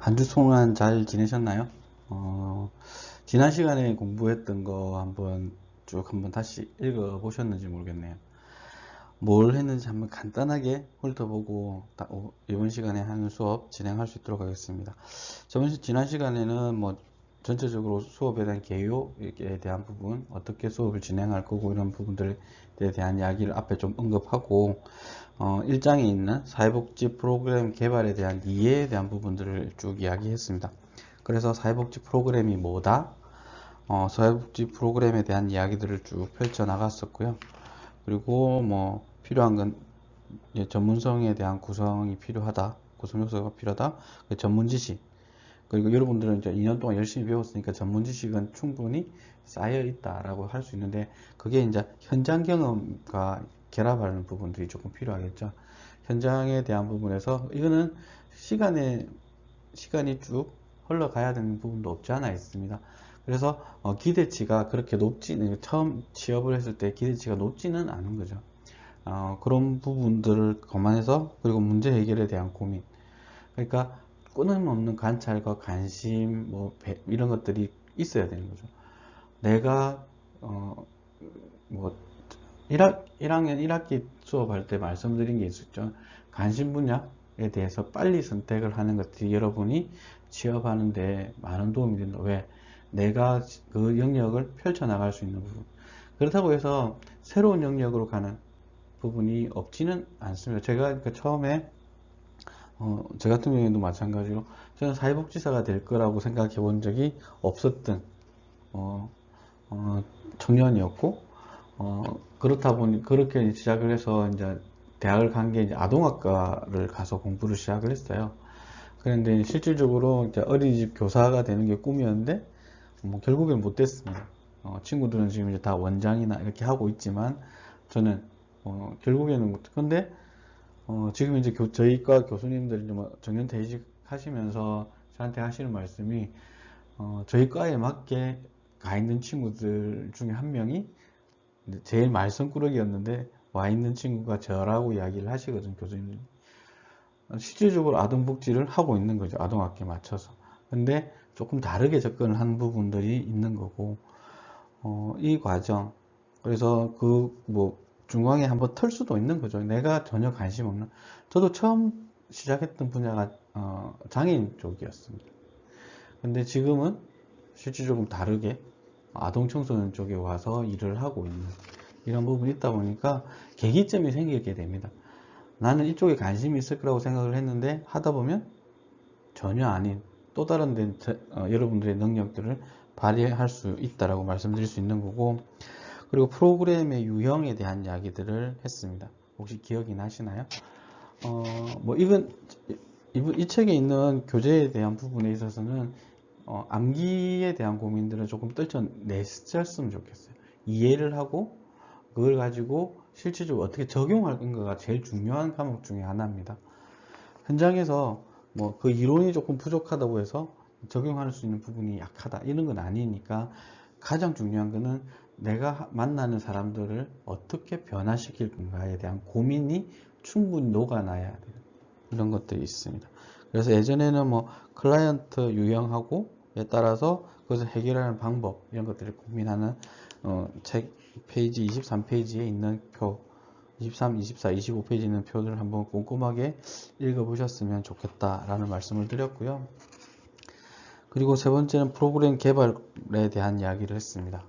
한 주 동안 잘 지내셨나요? 지난 시간에 공부했던 거 한번 다시 읽어 보셨는지 모르겠네요. 뭘 했는지 한번 간단하게 훑어보고 이번 시간에 하는 수업 진행할 수 있도록 하겠습니다. 지난 시간에는 뭐 전체적으로 수업에 대한 개요에 대한 부분, 어떻게 수업을 진행할 거고 이런 부분들에 대한 이야기를 앞에 좀 언급하고 1장에 있는 사회복지 프로그램 개발에 대한 이해에 대한 부분들을 쭉 이야기했습니다. 그래서 사회복지 프로그램이 뭐다? 사회복지 프로그램에 대한 이야기들을 쭉 펼쳐 나갔었고요. 그리고 뭐 필요한 건 전문성에 대한 구성이 필요하다. 구성 요소가 필요하다. 전문 지식. 그리고 여러분들은 이제 2년 동안 열심히 배웠으니까 전문 지식은 충분히 쌓여 있다라고 할 수 있는데 그게 이제 현장 경험과 결합하는 부분들이 조금 필요하겠죠. 현장에 대한 부분에서 이거는 시간이 쭉 흘러가야 되는 부분도 없지 않아 있습니다. 그래서 기대치가 그렇게 처음 취업을 했을 때 기대치가 높지는 않은 거죠. 그런 부분들을 감안해서 그리고 문제 해결에 대한 고민. 그러니까 끊임없는 관찰과 관심 이런 것들이 있어야 되는 거죠. 내가 뭐 1학년 1학기 수업할 때 말씀드린 게 있었죠. 관심 분야에 대해서 빨리 선택을 하는 것들이 여러분이 취업하는데 많은 도움이 된다. 왜? 내가 그 영역을 펼쳐나갈 수 있는 부분. 그렇다고 해서 새로운 영역으로 가는 부분이 없지는 않습니다. 제가 그러니까 처음에 저 같은 경우에도 마찬가지로 저는 사회복지사가 될 거라고 생각해 본 적이 없었던 어, 청년이었고 그렇다 보니 그렇게 시작을 해서 이제 대학을 간 게 이제 아동학과를 가서 공부를 시작을 했어요. 그런데 실질적으로 이제 어린이집 교사가 되는 게 꿈이었는데 뭐 결국엔 못 됐습니다. 친구들은 지금 이제 다 원장이나 이렇게 하고 있지만 저는 결국에는 못. 근데 지금 이제 저희과 교수님들이 좀 정년퇴직 하시면서 저한테 하시는 말씀이 저희 과에 맞게 가 있는 친구들 중에 한 명이 제일 말썽꾸러기였는데 와 있는 친구가 저라고 이야기를 하시거든, 교수님들. 실질적으로 아동복지를 하고 있는 거죠, 아동학기에 맞춰서. 근데 조금 다르게 접근을 한 부분들이 있는 거고, 이 과정. 그래서 중앙에 한번 털 수도 있는 거죠. 내가 전혀 관심 없는. 저도 처음 시작했던 분야가 장애인 쪽이었습니다. 근데 지금은 실질적으로 다르게 아동 청소년 쪽에 와서 일을 하고 있는 이런 부분이 있다 보니까 계기점이 생기게 됩니다. 나는 이쪽에 관심이 있을 거라고 생각을 했는데 하다 보면 전혀 아닌 또 다른 여러분들의 능력들을 발휘할 수 있다라고 말씀드릴 수 있는 거고, 그리고 프로그램의 유형에 대한 이야기들을 했습니다. 혹시 기억이 나시나요? 이건 이 책에 있는 교재에 대한 부분에 있어서는 암기에 대한 고민들은 조금 떨쳐내셨으면 좋겠어요. 이해를 하고 그걸 가지고 실질적으로 어떻게 적용할 건가가 제일 중요한 과목 중에 하나입니다. 현장에서 뭐 그 이론이 조금 부족하다고 해서 적용할 수 있는 부분이 약하다 이런 건 아니니까 가장 중요한 거는 내가 만나는 사람들을 어떻게 변화시킬 건가에 대한 고민이 충분히 녹아나야 돼요. 이런 것들이 있습니다. 그래서 예전에는 뭐 클라이언트 유형하고에 따라서 그것을 해결하는 방법 이런 것들을 고민하는 책 페이지 23페이지에 있는 표 23, 24, 25페이지 있는 표들을 한번 꼼꼼하게 읽어보셨으면 좋겠다라는 말씀을 드렸고요. 그리고 세 번째는 프로그램 개발에 대한 이야기를 했습니다.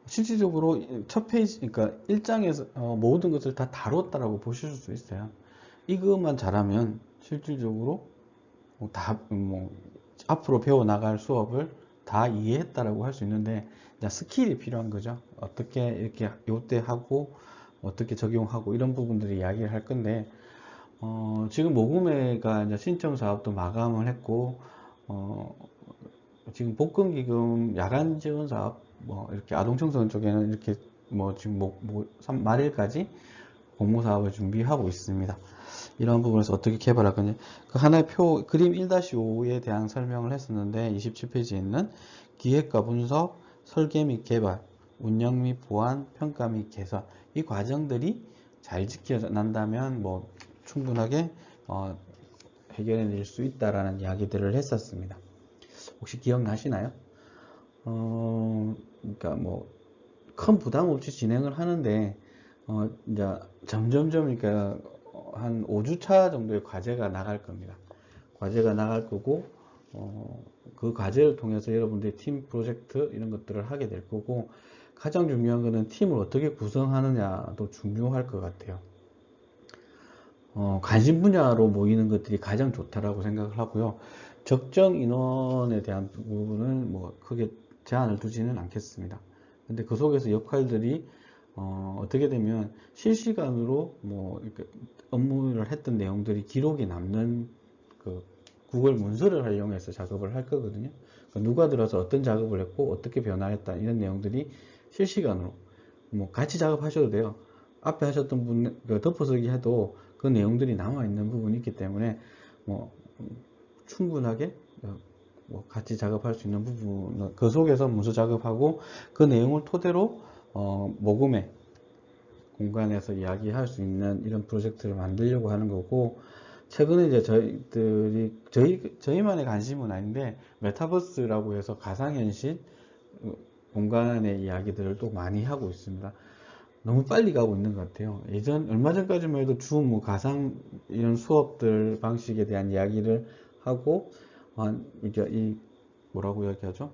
실질적으로 첫 페이지, 그러니까 1장에서 모든 것을 다 다뤘다라고 보실 수 있어요. 이것만 잘하면 실질적으로 앞으로 배워나갈 수업을 다 이해했다라고 할 수 있는데, 스킬이 필요한 거죠. 어떻게 이렇게 요때 하고, 어떻게 적용하고, 이런 부분들을 이야기를 할 건데, 지금 모금회가 이제 신청 사업도 마감을 했고, 지금 복권기금 야간 지원 사업, 이렇게 아동청소년 쪽에는 이렇게 지금 말일까지 공모 사업을 준비하고 있습니다. 이런 부분에서 어떻게 개발할 거냐. 그 하나의 그림 1-5에 대한 설명을 했었는데, 27페이지에 있는 기획과 분석, 설계 및 개발, 운영 및 보안, 평가 및 개선. 이 과정들이 잘 지켜난다면, 충분하게, 해결해낼 수 있다라는 이야기들을 했었습니다. 혹시 기억나시나요? 그러니까 뭐 큰 부담 없이 진행을 하는데 이제 점점점 그러니까 한 5주차 정도의 과제가 나갈 겁니다. 과제가 나갈 거고 그 과제를 통해서 여러분들이 팀 프로젝트 이런 것들을 하게 될 거고, 가장 중요한 거는 팀을 어떻게 구성하느냐도 중요할 것 같아요. 관심 분야로 모이는 것들이 가장 좋다라고 생각을 하고요. 적정 인원에 대한 부분은 뭐 크게 제한을 두지는 않겠습니다. 근데 그 속에서 역할들이 어떻게 되면 실시간으로 뭐 이렇게 업무를 했던 내용들이 기록이 남는 그 구글 문서를 이용해서 작업을 할 거거든요. 그러니까 누가 들어서 어떤 작업을 했고 어떻게 변화했다 이런 내용들이 실시간으로 뭐 같이 작업하셔도 돼요. 앞에 하셨던 분 덮어쓰기 해도 그 내용들이 남아 있는 부분이 있기 때문에 뭐 충분하게 뭐 같이 작업할 수 있는 부분, 그 속에서 문서 작업하고 그 내용을 토대로 모금의 공간에서 이야기할 수 있는 이런 프로젝트를 만들려고 하는 거고, 최근에 이제 저희만의 관심은 아닌데 메타버스라고 해서 가상현실 공간의 이야기들을 또 많이 하고 있습니다. 너무 빨리 가고 있는 것 같아요. 얼마 전까지만 해도 뭐 가상 이런 수업들 방식에 대한 이야기를 하고, 이게 뭐라고 이야기하죠?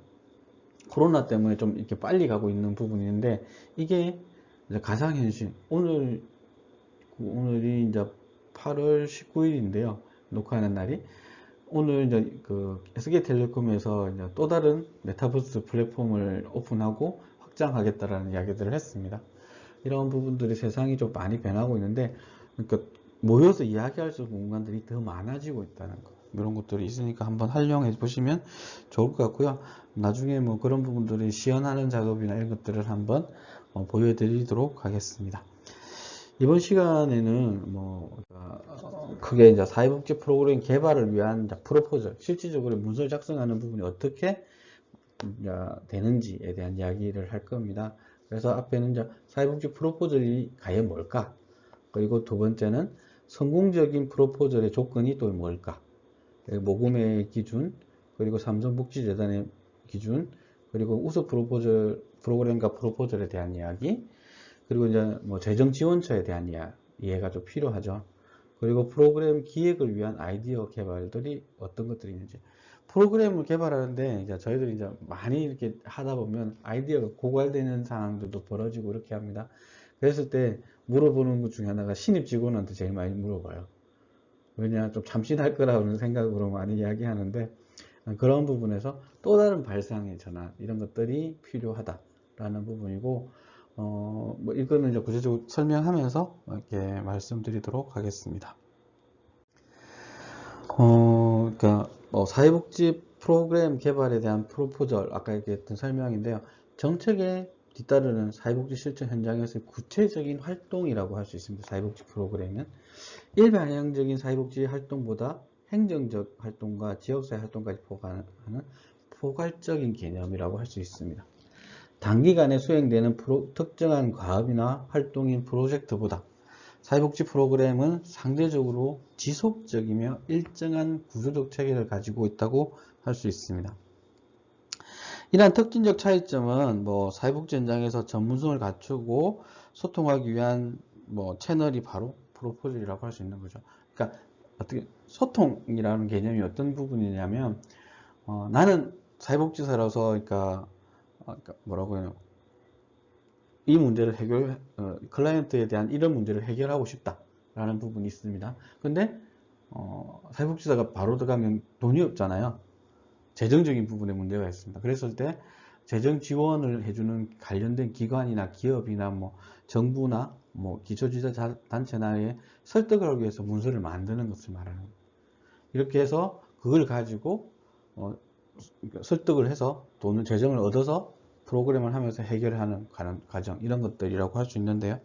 코로나 때문에 좀 이렇게 빨리 가고 있는 부분인데, 이게 이제 가상현실, 오늘이 이제 8월 19일인데요. 녹화하는 날이. 오늘 이제 그 SK텔레콤에서 이제 또 다른 메타버스 플랫폼을 오픈하고 확장하겠다라는 이야기들을 했습니다. 이런 부분들이 세상이 좀 많이 변하고 있는데, 그러니까 모여서 이야기할 수 있는 공간들이 더 많아지고 있다는 거, 이런 것들이 있으니까 한번 활용해 보시면 좋을 것 같고요. 나중에 뭐 그런 부분들이 시연하는 작업이나 이런 것들을 한번 보여드리도록 하겠습니다. 이번 시간에는 뭐 크게 이제 사회복지 프로그램 개발을 위한 프로포절, 실질적으로 문서를 작성하는 부분이 어떻게 되는지에 대한 이야기를 할 겁니다. 그래서 앞에는 이제 사회복지 프로포절이 과연 뭘까? 그리고 두 번째는 성공적인 프로포절의 조건이 또 뭘까? 모금의 기준, 그리고 삼성복지재단의 기준, 그리고 우수 프로그램과 프로포절에 대한 이야기, 그리고 이제 뭐 재정지원처에 대한 이해가 좀 필요하죠. 그리고 프로그램 기획을 위한 아이디어 개발들이 어떤 것들이 있는지. 프로그램을 개발하는데 이제 저희들이 이제 많이 이렇게 하다 보면 아이디어가 고갈되는 상황들도 벌어지고 이렇게 합니다. 그랬을 때 물어보는 것 중에 하나가 신입 직원한테 제일 많이 물어봐요. 왜냐, 좀 참신할 거라는 생각으로 많이 이야기하는데, 그런 부분에서 또 다른 발상의 전환, 이런 것들이 필요하다라는 부분이고, 뭐 이거는 이제 구체적으로 설명하면서 이렇게 말씀드리도록 하겠습니다. 그러니까 사회복지 프로그램 개발에 대한 프로포절, 아까 얘기했던 설명인데요. 정책에 뒤따르는 사회복지 실천 현장에서의 구체적인 활동이라고 할 수 있습니다. 사회복지 프로그램은 일반형적인 사회복지 활동보다 행정적 활동과 지역사회 활동까지 포괄하는 포괄적인 개념이라고 할 수 있습니다. 단기간에 수행되는 특정한 과업이나 활동인 프로젝트보다 사회복지 프로그램은 상대적으로 지속적이며 일정한 구조적 체계를 가지고 있다고 할 수 있습니다. 이러한 특징적 차이점은 뭐 사회복지 현장에서 전문성을 갖추고 소통하기 위한 뭐 채널이 바로 프로포절이라고 할 수 있는 거죠. 그러니까 어떻게 소통이라는 개념이 어떤 부분이냐면 나는 사회복지사라서 그러니까 뭐라고 해요? 이 문제를 클라이언트에 대한 이런 문제를 해결하고 싶다라는 부분이 있습니다. 근데 사회복지사가 바로 들어가면 돈이 없잖아요. 재정적인 부분에 문제가 있습니다. 그랬을 때 재정 지원을 해주는 관련된 기관이나 기업이나 뭐 정부나 뭐 기초지자 단체나에 설득을 하기 위해서 문서를 만드는 것을 말하는 거예요. 이렇게 해서 그걸 가지고 설득을 해서 돈을 재정을 얻어서 프로그램을 하면서 해결하는 과정, 이런 것들이라고 할 수 있는데요.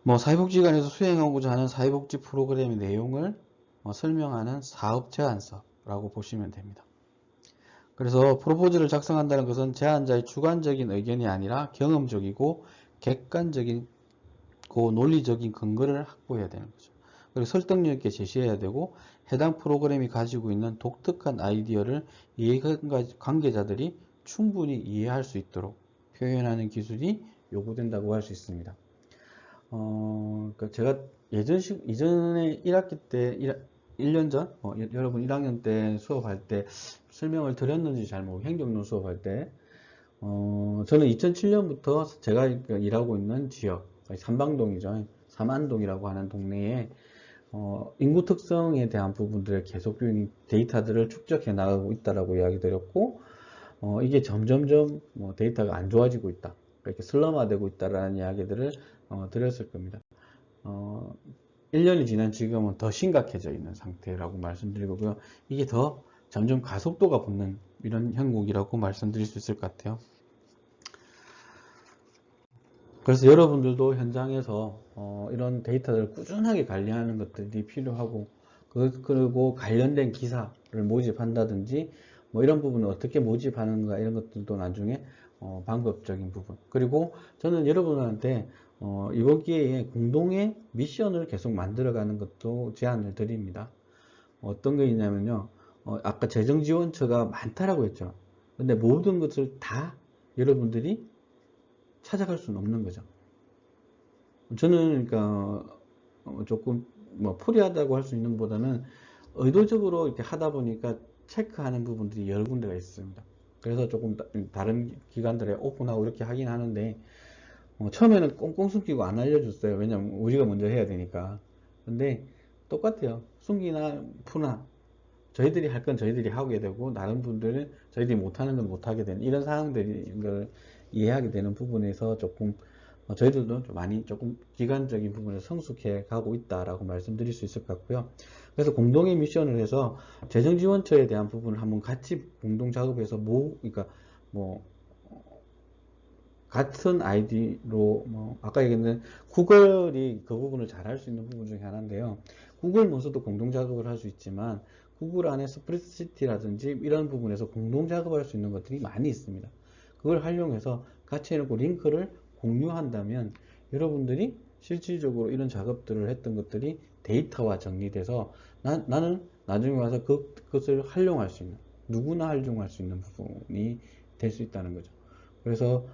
뭐 사회복지관에서 수행하고자 하는 사회복지 프로그램의 내용을 설명하는 사업 제안서라고 보시면 됩니다. 그래서 프로포즈를 작성한다는 것은 제안자의 주관적인 의견이 아니라 경험적이고 객관적이고 논리적인 근거를 확보해야 되는 거죠. 그리고 설득력 있게 제시해야 되고 해당 프로그램이 가지고 있는 독특한 아이디어를 이해관계자들이 충분히 이해할 수 있도록 표현하는 기술이 요구된다고 할 수 있습니다. 그러니까 제가 이전에 1학기 때 1년 전 여러분 1학년 때 수업할 때 설명을 드렸는지 잘 모르고 행정론 수업할 때 저는 2007년부터 제가 일하고 있는 지역 삼방동이죠. 삼안동이라고 하는 동네에 인구 특성에 대한 부분들을 계속적인 데이터들을 축적해 나가고 있다라고 이야기 드렸고 이게 점점점 데이터가 안 좋아지고 있다. 이렇게 슬럼화되고 있다라는 이야기들을 드렸을 겁니다. 1년이 지난 지금은 더 심각해져 있는 상태라고 말씀드리고요. 이게 더 점점 가속도가 붙는 이런 형국이라고 말씀드릴 수 있을 것 같아요. 그래서 여러분들도 현장에서 이런 데이터를 꾸준하게 관리하는 것들이 필요하고 그리고 관련된 기사를 모집한다든지 뭐 이런 부분을 어떻게 모집하는가 이런 것들도 나중에 방법적인 부분. 그리고 저는 여러분한테 이번 기회에 공동의 미션을 계속 만들어가는 것도 제안을 드립니다. 어떤 게 있냐면요. 아까 재정지원처가 많다라고 했죠. 근데 모든 것을 다 여러분들이 찾아갈 수는 없는 거죠. 저는 그러니까 조금 뭐 프리하다고 할 수 있는 것보다는 의도적으로 이렇게 하다 보니까 체크하는 부분들이 여러 군데가 있습니다. 그래서 조금 다른 기관들에 오픈하고 이렇게 하긴 하는데 처음에는 꽁꽁 숨기고 안 알려줬어요. 왜냐면 우리가 먼저 해야 되니까. 근데 똑같아요. 숨기나 푸나 저희들이 할 건 저희들이 하게 되고 다른 분들은 저희들이 못하는 건 못하게 되는 이런 상황들을 이해하게 되는 부분에서 조금 저희들도 좀 많이 조금 기간적인 부분을 성숙해 가고 있다라고 말씀드릴 수 있을 것 같고요. 그래서 공동의 미션을 해서 재정지원처에 대한 부분을 한번 같이 공동 작업해서 그러니까 뭐 같은 아이디로 아까 얘기했는 구글이 그 부분을 잘 할 수 있는 부분 중에 하나인데요. 구글면서도 공동 작업을 할 수 있지만 구글 안에 스프레드시트라든지 이런 부분에서 공동 작업할 수 있는 것들이 많이 있습니다. 그걸 활용해서 같이 해놓고 링크를 공유한다면 여러분들이 실질적으로 이런 작업들을 했던 것들이 데이터화 정리돼서 나는 나중에 와서 그것을 활용할 수 있는 누구나 활용할 수 있는 부분이 될 수 있다는 거죠. 그래서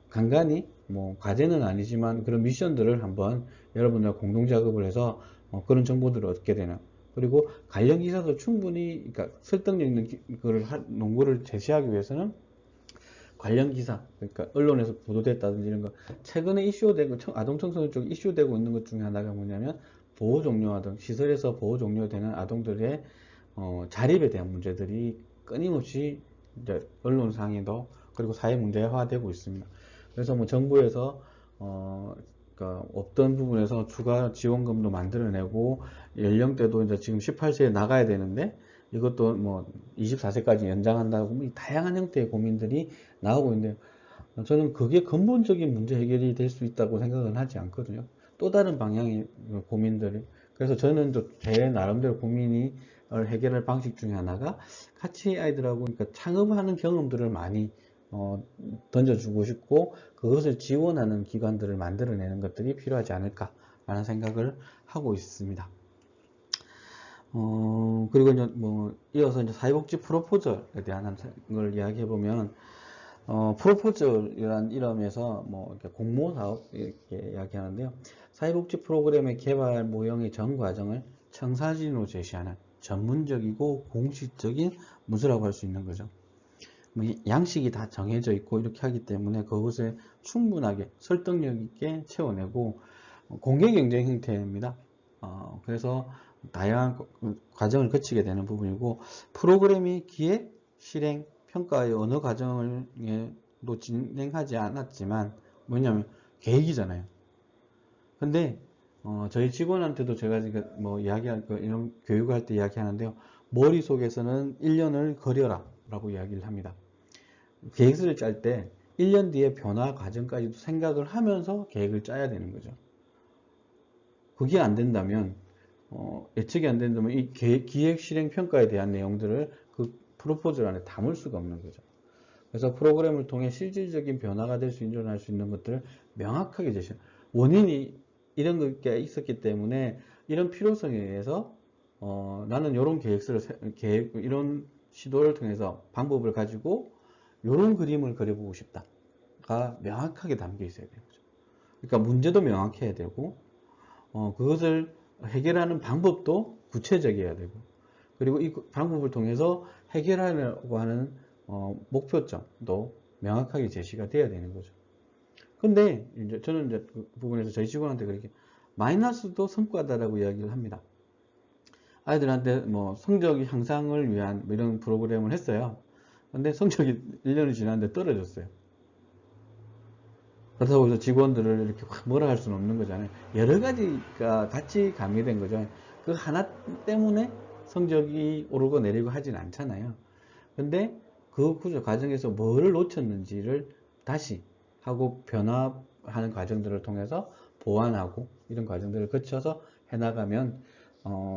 간간히 뭐 과제는 아니지만 그런 미션들을 한번 여러분과 공동 작업을 해서 그런 정보들을 얻게 되는 그리고 관련 기사도 충분히 그러니까 설득력 있는 농구를 제시하기 위해서는 관련 기사 그러니까 언론에서 보도됐다든지 이런 거 최근에 이슈되고 아동청소년 쪽 이슈되고 있는 것 중에 하나가 뭐냐면 보호 종료 아동 시설에서 보호 종료되는 아동들의 자립에 대한 문제들이 끊임없이 이제 언론상에도 그리고 사회 문제화되고 있습니다. 그래서 뭐 정부에서 그러니까 없던 부분에서 추가 지원금도 만들어내고 연령대도 이제 지금 18세에 나가야 되는데 이것도 뭐 24세까지 연장한다고 다양한 형태의 고민들이 나오고 있는데 저는 그게 근본적인 문제 해결이 될 수 있다고 생각은 하지 않거든요. 또 다른 방향의 고민들이 그래서 저는 제 나름대로 고민이 해결할 방식 중에 하나가 같이 아이들하고 그러니까 창업하는 경험들을 많이 던져주고 싶고 그것을 지원하는 기관들을 만들어내는 것들이 필요하지 않을까라는 생각을 하고 있습니다. 그리고 이제 이어서 이제 사회복지 프로포절에 대한 걸 이야기해 보면 프로포절이라는 이름에서 이렇게 공모 사업 이렇게 이야기하는데요. 사회복지 프로그램의 개발 모형의 전 과정을 청사진으로 제시하는 전문적이고 공식적인 문서라고 할 수 있는 거죠. 양식이 다 정해져 있고 이렇게 하기 때문에 그것을 충분하게 설득력 있게 채워내고 공개 경쟁 형태입니다. 그래서 다양한 과정을 거치게 되는 부분이고 프로그램이 기획, 실행, 평가의 어느 과정을도 진행하지 않았지만 뭐냐면 계획이잖아요. 근데 저희 직원한테도 제가 지금 이야기할 거 이런 교육할 때 이야기하는데요. 머릿속에서는 1년을 그려라 라고 이야기를 합니다. 계획서를 짤 때 1년 뒤에 변화 과정까지도 생각을 하면서 계획을 짜야 되는 거죠. 그게 안 된다면 예측이 안 된다면 이 기획 실행 평가에 대한 내용들을 그 프로포절 안에 담을 수가 없는 거죠. 그래서 프로그램을 통해 실질적인 변화가 될 수 일어날 수 있는 것들을 명확하게 제시해요. 원인이 이런 게 있었기 때문에 이런 필요성에 의해서 나는 이런 이런 시도를 통해서 방법을 가지고 이런 그림을 그려보고 싶다가 명확하게 담겨 있어야 되는 거죠. 그러니까 문제도 명확해야 되고 그것을 해결하는 방법도 구체적이어야 되고, 그리고 이 방법을 통해서 해결하려고 하는 목표점도 명확하게 제시가 돼야 되는 거죠. 근데 이제 저는 이제 그 부분에서 저희 직원한테 그렇게 마이너스도 성과다라고 이야기를 합니다. 아이들한테 뭐 성적 향상을 위한 뭐 이런 프로그램을 했어요. 근데 성적이 1년이 지났는데 떨어졌어요. 그렇다고 해서 직원들을 이렇게 뭐라 할 수는 없는 거잖아요. 여러 가지가 같이 가미된 거죠. 그 하나 때문에 성적이 오르고 내리고 하진 않잖아요. 근데 그 과정에서 뭐를 놓쳤는지를 다시 하고 변화하는 과정들을 통해서 보완하고 이런 과정들을 거쳐서 해나가면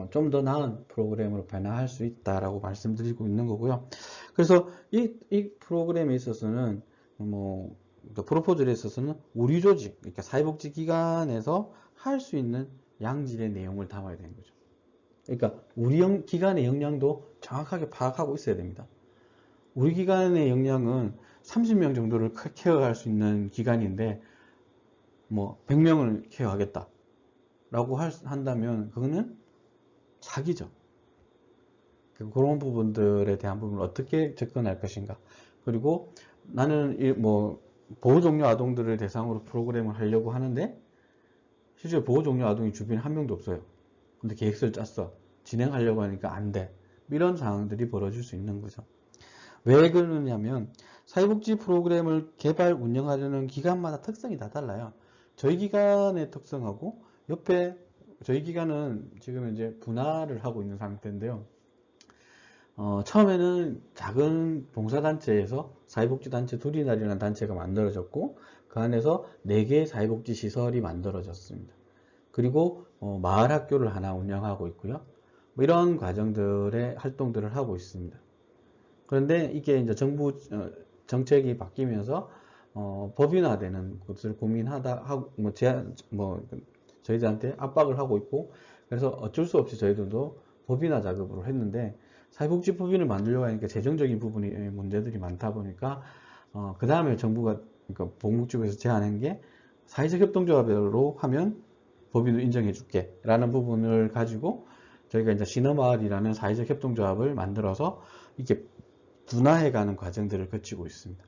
좀 더 나은 프로그램으로 변화할 수 있다라고 말씀드리고 있는 거고요. 그래서 이 프로그램에 있어서는 뭐 프로포즈에 있어서는 우리 조직, 그러니까 사회복지기관에서 할 수 있는 양질의 내용을 담아야 되는 거죠. 그러니까 우리 기관의 역량도 정확하게 파악하고 있어야 됩니다. 우리 기관의 역량은 30명 정도를 케어할 수 있는 기관인데 뭐 100명을 케어하겠다 라고 한다면 그거는 사기죠. 그런 부분들에 대한 부분을 어떻게 접근할 것인가. 그리고 나는 뭐 보호종료 아동들을 대상으로 프로그램을 하려고 하는데 실제 보호종료 아동이 주변에 한 명도 없어요. 근데 계획서를 짰어. 진행하려고 하니까 안 돼. 이런 상황들이 벌어질 수 있는 거죠. 왜 그러냐면 사회복지 프로그램을 개발 운영하려는 기관마다 특성이 다 달라요. 저희 기관의 특성하고 옆에 저희 기관은 지금 이제 분할을 하고 있는 상태인데요. 처음에는 작은 봉사단체에서 사회복지단체 둘이나리라는 단체가 만들어졌고 그 안에서 4개의 사회복지 시설이 만들어졌습니다. 그리고 마을 학교를 하나 운영하고 있고요. 뭐 이런 과정들의 활동들을 하고 있습니다. 그런데 이게 이제 정부 정책이 바뀌면서 법인화되는 것을 고민하다 하고 저희들한테 압박을 하고 있고, 그래서 어쩔 수 없이 저희들도 법인화 작업을 했는데 사회복지 법인을 만들려고 하니까 재정적인 부분이 문제들이 많다 보니까 그 다음에 정부가 그러니까 보건복지부에서 제안한 게 사회적 협동조합으로 하면 법인을 인정해 줄게 라는 부분을 가지고 저희가 이제 신어마을이라는 사회적 협동조합을 만들어서 이렇게 분화해가는 과정들을 거치고 있습니다.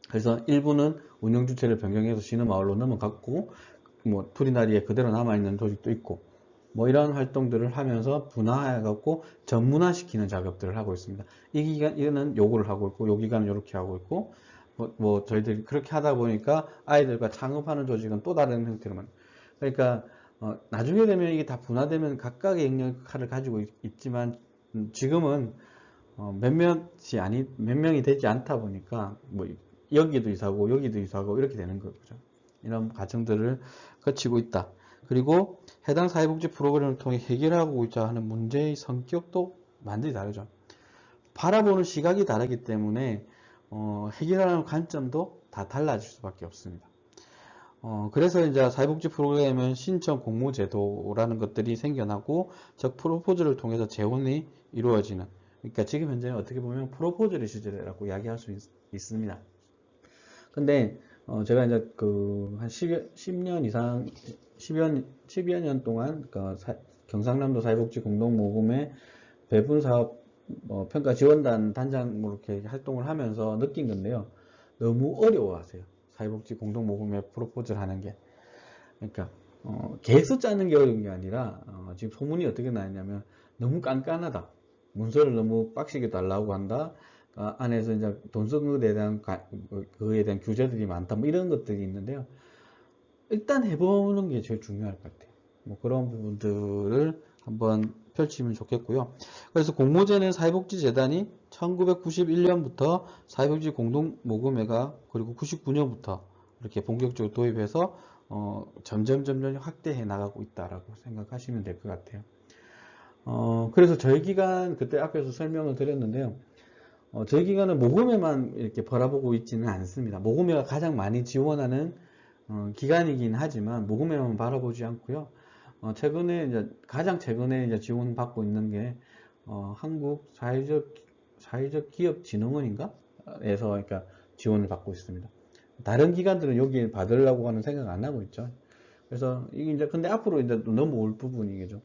그래서 일부는 운영 주체를 변경해서 신어마을로 넘어갔고 뭐 투리나리에 그대로 남아있는 조직도 있고 뭐 이런 활동들을 하면서 분화해갖고 전문화시키는 작업들을 하고 있습니다. 이 기간은 요거를 하고 있고 요 기간은 요렇게 하고 있고 뭐 저희들이 그렇게 하다 보니까 아이들과 창업하는 조직은 또 다른 형태로만, 그러니까 나중에 되면 이게 다 분화되면 각각의 영역을 가지고 있지만 지금은 몇 명이 되지 않다 보니까 뭐 여기도 이사고 여기도 이사고 이렇게 되는 거죠. 이런 과정들을 거치고 있다. 그리고 해당 사회복지 프로그램을 통해 해결하고자 하는 문제의 성격도 완전히 다르죠. 바라보는 시각이 다르기 때문에 해결하는 관점도 다 달라질 수밖에 없습니다. 그래서 이제 사회복지 프로그램은 신청 공모 제도라는 것들이 생겨나고 적 프로포즈를 통해서 재원이 이루어지는, 그러니까 지금 현재는 어떻게 보면 프로포즈의 시절이라고 이야기할 수 있습니다. 근데 제가 이제 한 10년 이상 10여 년 동안 경상남도 사회복지 공동모금의 배분사업 평가 지원단 단장으로 이렇게 활동을 하면서 느낀 건데요. 너무 어려워하세요. 사회복지 공동모금에 프로포즈를 하는 게. 그러니까 계획서 짜는 게 어려운 게 아니라 지금 소문이 어떻게 나왔냐면 너무 깐깐하다. 문서를 너무 빡시게 달라고 한다. 안에서 이제 돈 쓰는 것에 대한 그에 대한 규제들이 많다. 뭐 이런 것들이 있는데요. 일단 해보는 게 제일 중요할 것 같아요. 뭐 그런 부분들을 한번 펼치면 좋겠고요. 그래서 공모제는 사회복지재단이 1991년부터 사회복지 공동모금회가 그리고 99년부터 이렇게 본격적으로 도입해서 점점 확대해 나가고 있다라고 생각하시면 될 것 같아요. 그래서 저희 기관 그때 앞에서 설명을 드렸는데요. 저희 기관은 모금회만 이렇게 바라보고 있지는 않습니다. 모금회가 가장 많이 지원하는 기관이긴 하지만 모금회만 바라보지 않고요. 최근에 가장 최근에 지원받고 있는 게 한국 사회적 기업 진흥원인가? 에서 그러니까 지원을 받고 있습니다. 다른 기관들은 여기에 받으려고 하는 생각 안 하고 있죠. 그래서 이게 근데 앞으로 넘어올 부분이겠죠.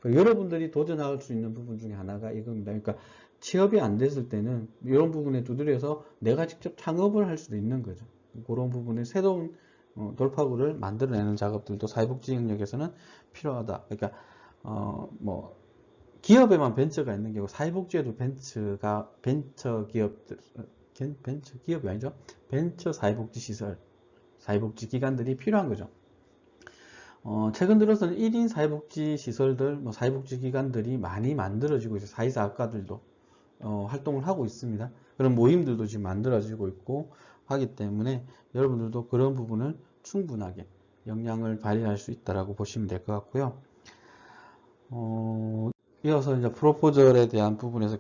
여러분들이 도전할 수 있는 부분 중에 하나가 이겁니다. 그러니까 취업이 안 됐을 때는 이런 부분에 두드려서 내가 직접 창업을 할 수도 있는 거죠. 그런 부분에 새로운 돌파구를 만들어내는 작업들도 사회복지 영역에서는 필요하다. 그러니까 뭐 기업에만 벤처가 있는 게 아니고 사회복지에도 벤처 기업이 아니죠. 벤처 사회복지 시설, 사회복지 기관들이 필요한 거죠. 최근 들어서는 1인 사회복지 시설들, 사회복지 기관들이 많이 만들어지고 있어요. 사회사학과들도 활동을 하고 있습니다. 그런 모임들도 지금 만들어지고 있고 하기 때문에 여러분들도 그런 부분을 충분하게 역량을 발휘할 수 있다라고 보시면 될 것 같고요. 이어서 이제 프로포절에 대한 부분에서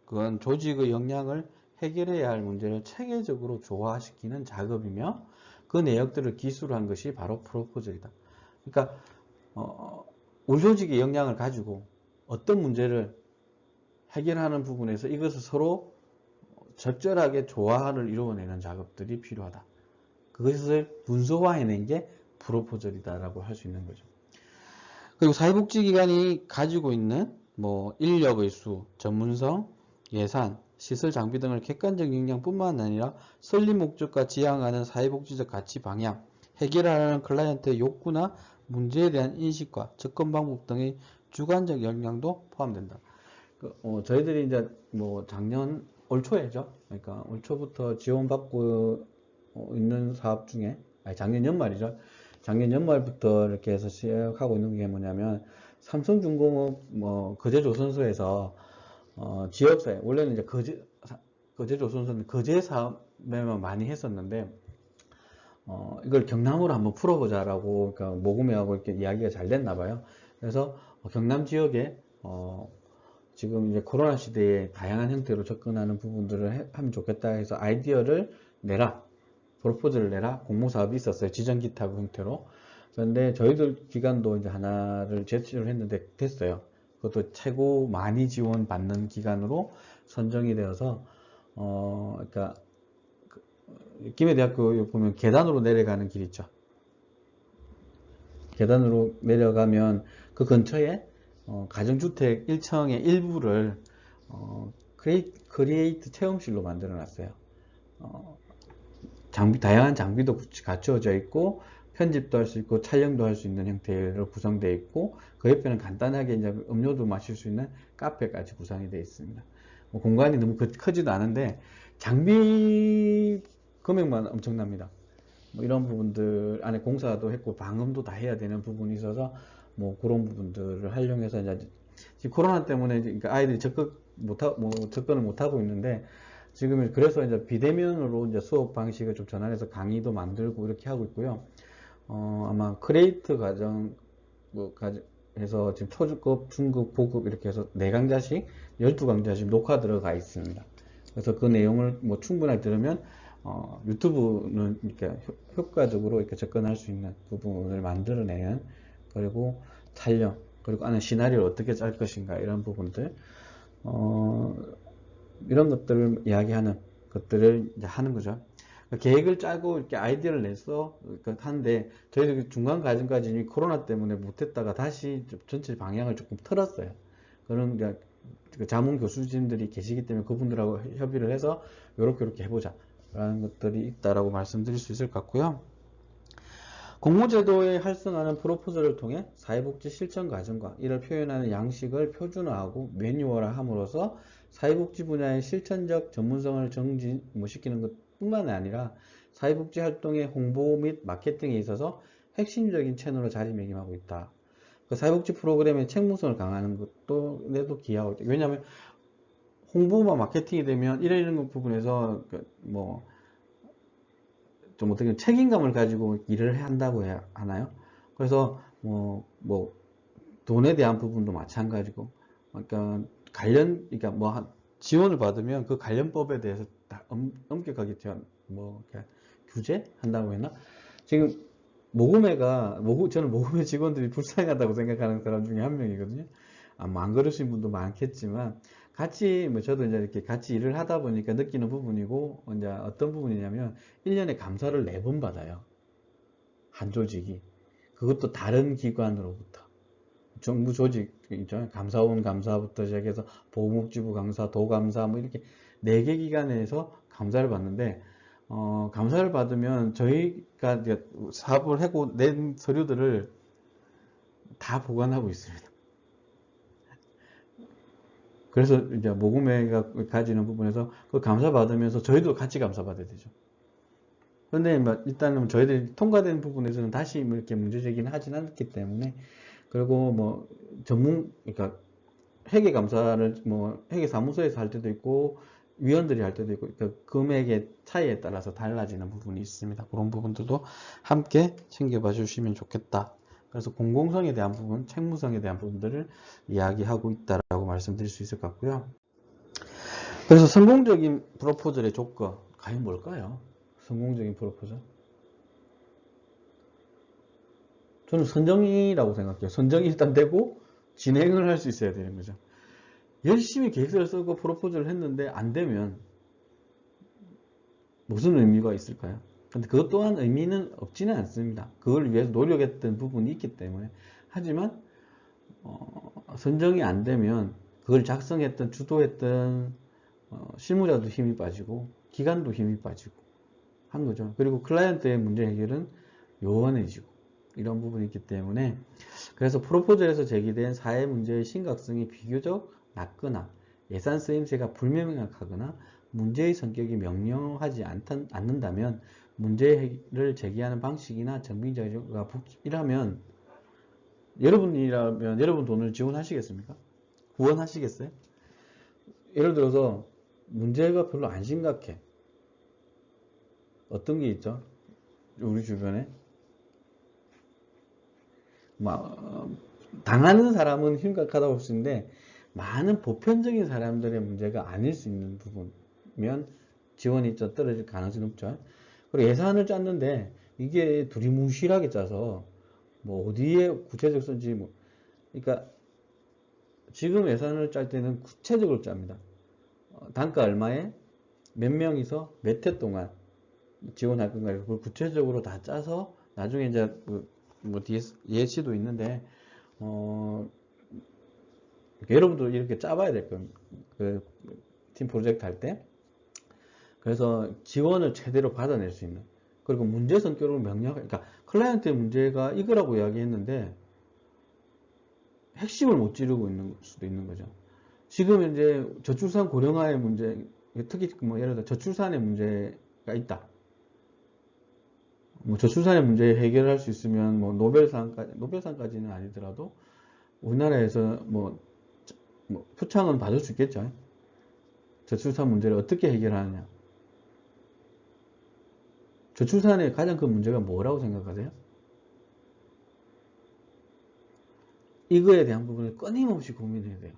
그건 조직의 역량을 해결해야 할 문제를 체계적으로 조화시키는 작업이며 그 내역들을 기술한 것이 바로 프로포절이다. 그러니까 우리 조직의 역량을 가지고 어떤 문제를 해결하는 부분에서 이것을 서로 적절하게 조화를 이루어내는 작업들이 필요하다. 그것을 문서화해낸 게 프로포절이다라고 할 수 있는 거죠. 그리고 사회복지기관이 가지고 있는 인력의 수, 전문성, 예산, 시설 장비 등을 객관적 역량뿐만 아니라 설립 목적과 지향하는 사회복지적 가치 방향, 해결하려는 클라이언트의 욕구나 문제에 대한 인식과 접근 방법 등의 주관적 역량도 포함된다. 저희들이 이제 작년 올 초에죠. 그러니까 올 초부터 지원받고 있는 사업 중에 작년 연말이죠. 작년 연말부터 이렇게 해서 시작하고 있는 게 뭐냐면 삼성중공업 거제조선소에서 지역사회 원래는 이제 거제조선소는 거제 사업에만 많이 했었는데 이걸 경남으로 한번 풀어보자라고 그러니까 모금회하고 이렇게 이야기가 잘 됐나 봐요. 그래서 경남 지역에 지금 이제 코로나 시대에 다양한 형태로 접근하는 부분들을 하면 좋겠다 해서 아이디어를 내라, 프로포즈를 내라 공모사업이 있었어요. 지정기탁 형태로. 그런데 저희들 기관도 이제 하나를 제출을 했는데 됐어요. 그것도 최고 많이 지원받는 기관으로 선정이 되어서 그러니까 김해대학교 보면 계단으로 내려가는 길 있죠. 계단으로 내려가면 그 근처에 가정주택 1층의 일부를 크리에이트 체험실로 만들어 놨어요. 다양한 장비도 갖추어져 있고 편집도 할 수 있고 촬영도 할 수 있는 형태로 구성되어 있고 그 옆에는 간단하게 이제 음료도 마실 수 있는 카페까지 구성이 되어 있습니다. 공간이 너무 크지도 않은데 장비 금액만 엄청납니다. 이런 부분들 안에 공사도 했고 방음도 다 해야 되는 부분이 있어서 그런 부분들을 활용해서 이제 지금 코로나 때문에 그러니까 아이들이 접근을 못 하고 있는데 지금 그래서 이제 비대면으로 이제 수업 방식을 좀 전환해서 강의도 만들고 이렇게 하고 있고요. 아마 크레이트 과정 해서 지금 초급, 중급, 고급 이렇게 해서 4강좌씩 12강좌씩 녹화 들어가 있습니다. 그래서 그 내용을 충분하게 들으면 유튜브는 이렇게 효과적으로 이렇게 접근할 수 있는 부분을 만들어내는 그리고 촬영 그리고 안에 시나리오를 어떻게 짤 것인가 이런 부분들 이런 것들을 이야기하는 것들을 이제 하는 거죠. 계획을 짜고 이렇게 아이디어를 내서 하는데 저희들 중간 과정까지 코로나 때문에 못했다가 다시 전체 방향을 조금 틀었어요. 그런 자문 교수진들이 계시기 때문에 그분들하고 협의를 해서 이렇게 해보자 라는 것들이 있다라고 말씀드릴 수 있을 것 같고요. 공모제도의 활성화는 프로포즈를 통해 사회복지 실천 과정과 이를 표현하는 양식을 표준화하고 매뉴얼화함으로써 사회복지 분야의 실천적 전문성을 정진시키는 것뿐만 아니라 사회복지 활동의 홍보 및 마케팅에 있어서 핵심적인 채널로 자리매김하고 있다. 그 사회복지 프로그램의 책무성을 강화하는 것도 내도 기여하고 있다. 왜냐하면 홍보와 마케팅이 되면 이런 부분에서 좀 어떻게 책임감을 가지고 일을 한다고 해야 하나요? 그래서 돈에 대한 부분도 마찬가지고 그러니까 지원을 받으면 그 관련법에 대해서 다 엄격하게 규제한다고 했나? 지금 저는 모금회 직원들이 불쌍하다고 생각하는 사람 중에 한 명이거든요. 아마 안 그러신 분도 많겠지만, 같이, 저도 이제 이렇게 같이 일을 하다 보니까 느끼는 부분이고, 이제 어떤 부분이냐면, 1년에 감사를 4번 받아요. 한 조직이. 그것도 다른 기관으로부터. 정부 조직 있죠. 감사원 감사부터 시작해서 보건복지부 감사, 도감사 뭐 이렇게 4개 기관에서 감사를 받는데, 감사를 받으면 저희가 이제 사업을 하고 낸 서류들을 다 보관하고 있습니다. 그래서 이제 모금회가 가지는 부분에서 그 감사받으면서 저희도 같이 감사받아야 되죠. 그런데 일단은 저희들이 통과된 부분에서는 다시 뭐 이렇게 문제 제기는 하진 않기 때문에, 그리고 그러니까 회계 감사를 회계 사무소에서 할 때도 있고 위원들이 할 때도 있고, 그 금액의 차이에 따라서 달라지는 부분이 있습니다. 그런 부분들도 함께 챙겨봐 주시면 좋겠다. 그래서 공공성에 대한 부분, 책무성에 대한 부분들을 이야기하고 있다라고 말씀드릴 수 있을 것 같고요. 그래서 성공적인 프로포절의 조건, 과연 뭘까요? 성공적인 프로포절? 저는 선정이라고 생각해요. 선정이 일단 되고 진행을 할 수 있어야 되는 거죠. 열심히 계획서를 쓰고 프로포즈를 했는데 안 되면 무슨 의미가 있을까요? 근데 그것 또한 의미는 없지는 않습니다. 그걸 위해서 노력했던 부분이 있기 때문에. 하지만 선정이 안 되면 그걸 작성했던, 주도했던 실무자도 힘이 빠지고 기관도 힘이 빠지고 한 거죠. 그리고 클라이언트의 문제 해결은 요원해지고 이런 부분이 있기 때문에, 그래서 프로포절에서 제기된 사회 문제의 심각성이 비교적 낮거나 예산 쓰임새가 불명확하거나 문제의 성격이 명료하지 않는다면 문제를 제기하는 방식이나 정비 자료가 불일하면, 여러분이라면 여러분 돈을 지원하시겠습니까? 후원하시겠어요? 예를 들어서 문제가 별로 안 심각해. 어떤 게 있죠? 우리 주변에 당하는 사람은 심각하다고 할 수 있는데, 많은 보편적인 사람들의 문제가 아닐 수 있는 부분이면 지원이 좀 떨어질 가능성이 높죠. 그리고 예산을 짰는데 이게 두리뭉실하게 짜서 어디에 구체적 선지 그러니까 지금 예산을 짤 때는 구체적으로 짭니다. 단가 얼마에 몇 명이서 몇 해 동안 지원할 건가, 그걸 구체적으로 다 짜서 나중에 이제 뒤에 예시도 있는데, 여러분도 이렇게 짜봐야 될 거예요. 그 팀 프로젝트 할 때. 그래서 지원을 제대로 받아낼 수 있는. 그리고 문제 성격을 그러니까 클라이언트의 문제가 이거라고 이야기했는데 핵심을 못 찌르고 있는 수도 있는 거죠. 지금 이제 저출산 고령화의 문제, 특히 예를 들어 저출산의 문제가 있다. 저출산의 문제 해결할 수 있으면 노벨상까지는 아니더라도 우리나라에서 표창은 받을 수 있겠죠. 저출산 문제를 어떻게 해결하느냐. 저출산의 가장 큰 문제가 뭐라고 생각하세요? 이거에 대한 부분을 끊임없이 고민해야 돼요.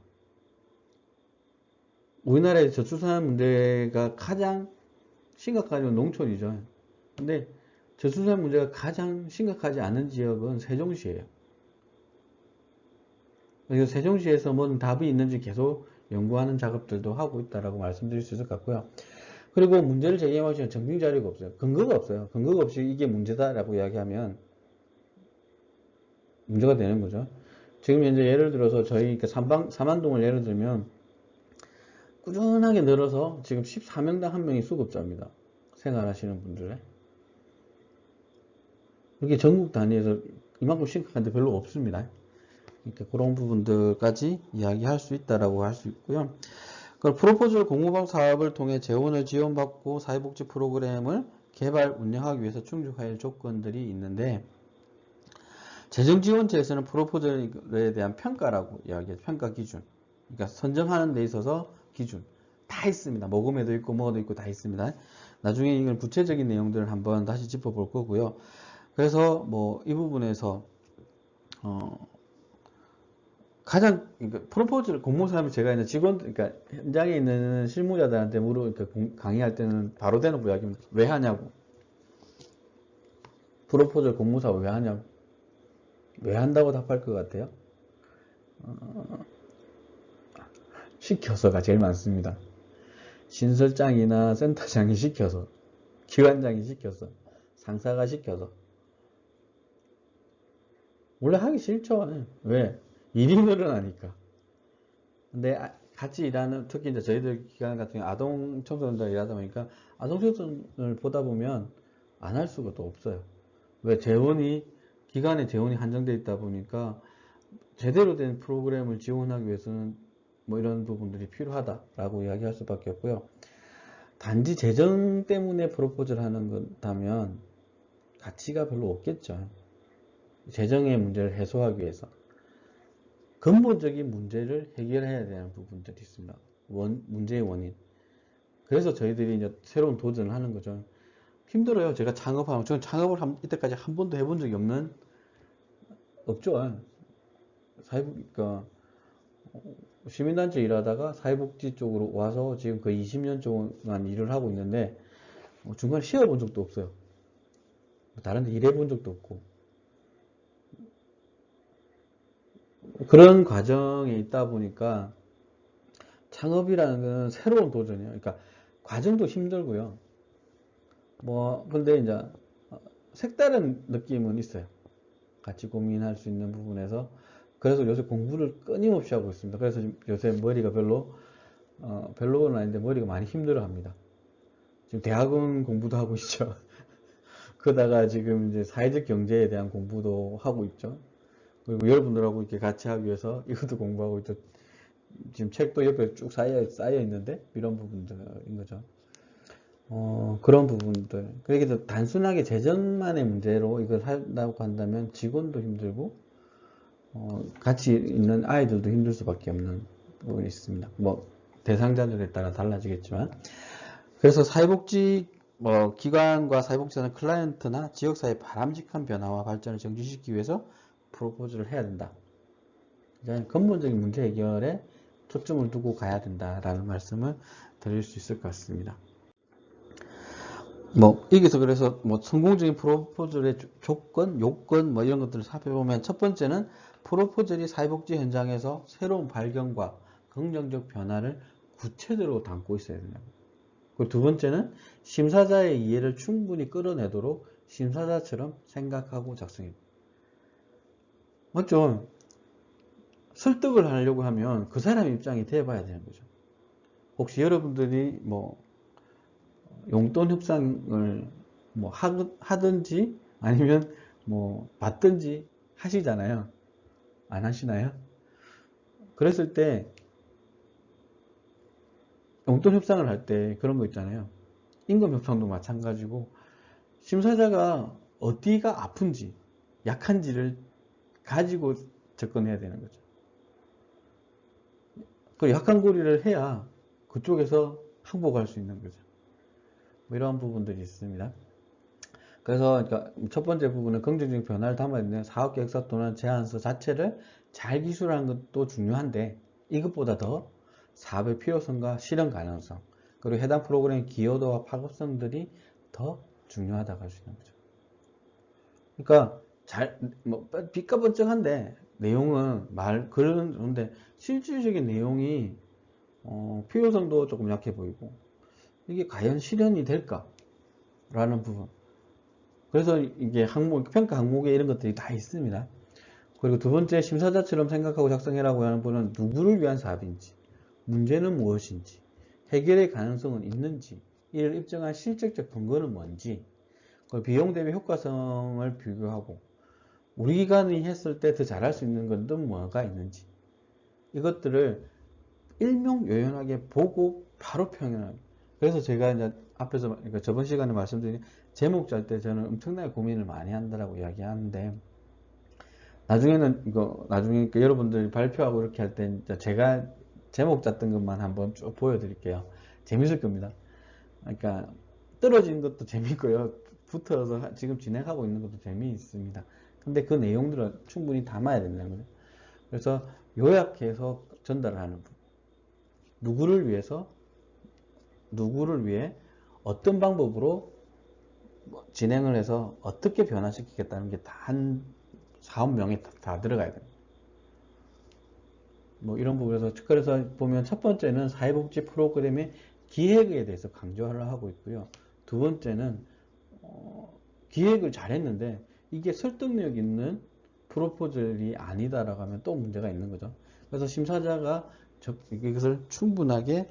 우리나라의 저출산 문제가 가장 심각한 건 농촌이죠. 근데 저출산 문제가 가장 심각하지 않은 지역은 세종시예요. 그래서 세종시에서 뭔 답이 있는지 계속 연구하는 작업들도 하고 있다라고 말씀드릴 수 있을 것 같고요. 그리고 문제를 제기하시면 정빙 자료가 없어요. 근거가 없어요. 근거가 없이 이게 문제다라고 이야기하면 문제가 되는 거죠. 지금 현재 예를 들어서 저희 삼안동을 예를 들면 꾸준하게 늘어서 지금 14명당 1명이 수급자입니다. 생활하시는 분들의. 이게 전국 단위에서 이만큼 심각한데 별로 없습니다. 그러니까 그런 부분들까지 이야기할 수 있다라고 할 수 있고요. 프로포절 공모방 사업을 통해 재원을 지원받고 사회복지 프로그램을 개발, 운영하기 위해서 충족해야 할 조건들이 있는데, 재정지원처에서는 프로포절에 대한 평가라고 이야기해요. 평가 기준. 그러니까 선정하는 데 있어서 기준. 다 있습니다. 모금에도 있고 뭐도 있고 다 있습니다. 나중에 이걸 구체적인 내용들을 한번 다시 짚어볼 거고요. 그래서 이 부분에서 가장 프로포즈를 공모사하면 제가 이제 그러니까 현장에 있는 실무자들한테 강의할 때는 바로 대놓고 이야기합니다. 왜 하냐고. 프로포절 공모사 왜 하냐? 왜 한다고 답할 것 같아요? 시켜서가 제일 많습니다. 신설장이나 센터장이 시켜서, 기관장이 시켜서, 상사가 시켜서. 원래 하기 싫죠. 왜? 일이 늘어나니까. 근데 같이 일하는, 특히 이제 저희들 기관 같은 경우 아동 청소년들 일하다 보니까 아동 청소년을 보다 보면 안 할 수가 또 없어요. 왜? 기관의 재원이 한정되어 있다 보니까 제대로 된 프로그램을 지원하기 위해서는 뭐 이런 부분들이 필요하다라고 이야기할 수밖에 없고요. 단지 재정 때문에 프로포즈를 하는 거다면 가치가 별로 없겠죠. 재정의 문제를 해소하기 위해서. 근본적인 문제를 해결해야 되는 부분들이 있습니다. 문제의 원인. 그래서 저희들이 이제 새로운 도전을 하는 거죠. 힘들어요. 제가 창업하면, 저는 창업을 이때까지 한 번도 해본 적이 없죠. 그러니까 시민단체 일하다가 사회복지 쪽으로 와서 지금 거의 20년 동안 일을 하고 있는데 중간에 쉬어본 적도 없어요. 다른 데 일해본 적도 없고 그런 과정에 있다 보니까 창업이라는 건 새로운 도전이에요. 그러니까 과정도 힘들고요. 근데 이제 색다른 느낌은 있어요. 같이 고민할 수 있는 부분에서. 그래서 요새 공부를 끊임없이 하고 있습니다. 그래서 요새 머리가 별로는 아닌데 머리가 많이 힘들어 합니다. 지금 대학원 공부도 하고 있죠. 그러다가 지금 이제 사회적 경제에 대한 공부도 하고 있죠. 그리고 여러분들하고 이렇게 같이 하기 위해서 이것도 공부하고 있죠. 지금 책도 옆에 쭉 쌓여 있는데 이런 부분들인 거죠. 그런 부분들. 그러니까 단순하게 재정만의 문제로 이걸 한다고 한다면 직원도 힘들고, 같이 있는 아이들도 힘들 수밖에 없는 부분이 있습니다. 대상자들에 따라 달라지겠지만. 그래서 사회복지, 기관과 사회복지사는 클라이언트나 지역사회의 바람직한 변화와 발전을 정지시키기 위해서 프로포즈를 해야 된다. 근본적인 문제 해결에 초점을 두고 가야 된다라는 말씀을 드릴 수 있을 것 같습니다. 여기서 그래서 성공적인 프로포절의 조건, 요건 이런 것들을 살펴보면 첫 번째는 프로포절이 사회복지 현장에서 새로운 발견과 긍정적 변화를 구체적으로 담고 있어야 된다. 그리고 두 번째는 심사자의 이해를 충분히 끌어내도록 심사자처럼 생각하고 작성해. 맞죠? 설득을 하려고 하면 그 사람 입장이 돼봐야 되는 거죠. 혹시 여러분들이 용돈 협상을 하든지 아니면 받든지 하시잖아요. 안 하시나요? 그랬을 때 용돈 협상을 할 때 그런 거 있잖아요. 임금 협상도 마찬가지고 심사자가 어디가 아픈지 약한지를 가지고 접근해야 되는 거죠. 그 약한 고리를 해야 그쪽에서 항복할 수 있는 거죠. 이런 부분들이 있습니다. 그래서 첫 번째 부분은 긍정적인 변화를 담아야 되는 사업계획서 또는 제안서 자체를 잘 기술하는 것도 중요한데 이것보다 더 사업의 필요성과 실현 가능성 그리고 해당 프로그램의 기여도와 파급성들이 더 중요하다고 할 수 있는 거죠. 그러니까 삐까번쩍한데 내용은 그런데 실질적인 내용이 필요성도 조금 약해 보이고 이게 과연 실현이 될까? 라는 부분. 그래서 이게 평가 항목에 이런 것들이 다 있습니다. 그리고 두 번째, 심사자처럼 생각하고 작성해라고 하는 분은 누구를 위한 사업인지, 문제는 무엇인지, 해결의 가능성은 있는지, 이를 입증한 실질적 근거는 뭔지, 그리고 비용 대비 효과성을 비교하고, 우리 기관이 했을 때 더 잘할 수 있는 것은 뭐가 있는지, 이것들을 일명요연하게 보고 바로 평행하는. 그래서 제가 이제 앞에서 그러니까 저번 시간에 말씀드린 제목 짤 때 저는 엄청나게 고민을 많이 한다라고 이야기하는데 나중에 여러분들이 발표하고 이렇게 할 때 제가 제목 짰던 것만 한번 쭉 보여드릴게요. 재밌을 겁니다. 그러니까 떨어지는 것도 재밌고요. 붙어서 지금 진행하고 있는 것도 재미있습니다. 근데 그 내용들을 충분히 담아야 된다는 거죠. 그래서 요약해서 전달하는 부분. 누구를 위해 어떤 방법으로 진행을 해서 어떻게 변화시키겠다는 게 다 한 사업명에 다 들어가야 됩니다. 뭐 이런 부분에서 그래서 보면 첫 번째는 사회복지 프로그램의 기획에 대해서 강조를 하고 있고요. 두 번째는 기획을 잘했는데 이게 설득력 있는 프로포절이 아니다라고 하면 또 문제가 있는 거죠. 그래서 심사자가 이것을 충분하게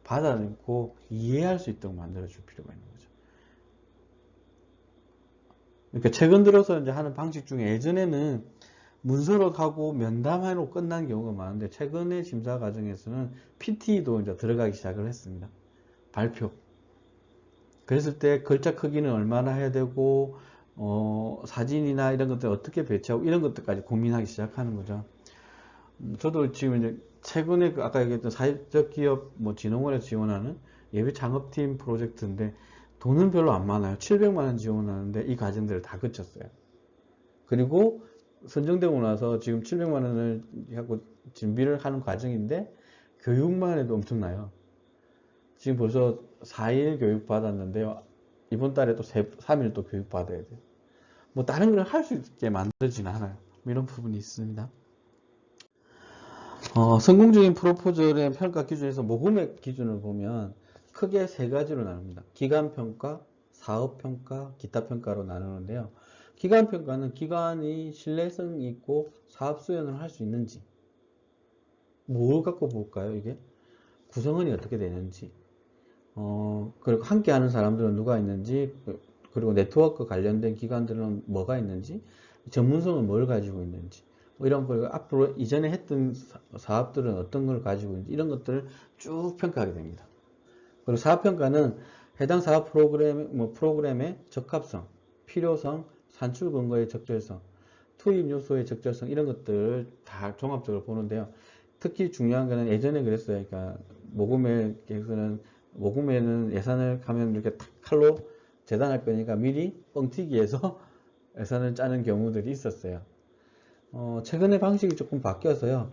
받아들이고 이해할 수 있도록 만들어줄 필요가 있는 거죠. 그러니까 최근 들어서 이제 하는 방식 중에 예전에는 문서로 하고 면담하로 끝난 경우가 많은데 최근의 심사 과정에서는 PT도 이제 들어가기 시작을 했습니다. 발표. 그랬을 때 글자 크기는 얼마나 해야 되고 사진이나 이런 것들 어떻게 배치하고 이런 것들까지 고민하기 시작하는 거죠. 저도 지금 이제 최근에 아까 얘기했던 사회적 기업 뭐 진흥원에서 지원하는 예비 창업팀 프로젝트인데 돈은 별로 안 많아요. 700만 원 지원하는데 이 과정들을 다 거쳤어요. 그리고 선정되고 나서 지금 700만 원을 하고 준비를 하는 과정인데 교육만 해도 엄청나요. 지금 벌써 4일 교육 받았는데요. 이번 달에 또 3일 또 교육 받아야 돼요. 뭐 다른 걸 할 수 있게 만들지는 않아요. 이런 부분이 있습니다. 성공적인 프로포절의 평가 기준에서 모금액 기준을 보면 크게 세 가지로 나눕니다. 기간평가, 사업평가, 기타평가로 나누는데요. 기간평가는 기관이 신뢰성 있고 사업 수행을 할 수 있는지, 뭘 갖고 볼까요, 이게? 구성원이 어떻게 되는지, 그리고 함께 하는 사람들은 누가 있는지, 그리고 네트워크 관련된 기관들은 뭐가 있는지, 전문성은 뭘 가지고 있는지, 뭐 이런 걸 앞으로 이전에 했던 사업들은 어떤 걸 가지고 있는지 이런 것들을 쭉 평가하게 됩니다. 그리고 사업평가는 해당 사업 프로그램의 적합성, 필요성, 산출 근거의 적절성, 투입 요소의 적절성 이런 것들을 다 종합적으로 보는데요. 특히 중요한 거는 예전에 그랬어요. 그러니까 모금에는 예산을 가면 이렇게 칼로 재단할 거니까 미리 뻥튀기해서 예산을 짜는 경우들이 있었어요. 최근에 방식이 조금 바뀌어서요.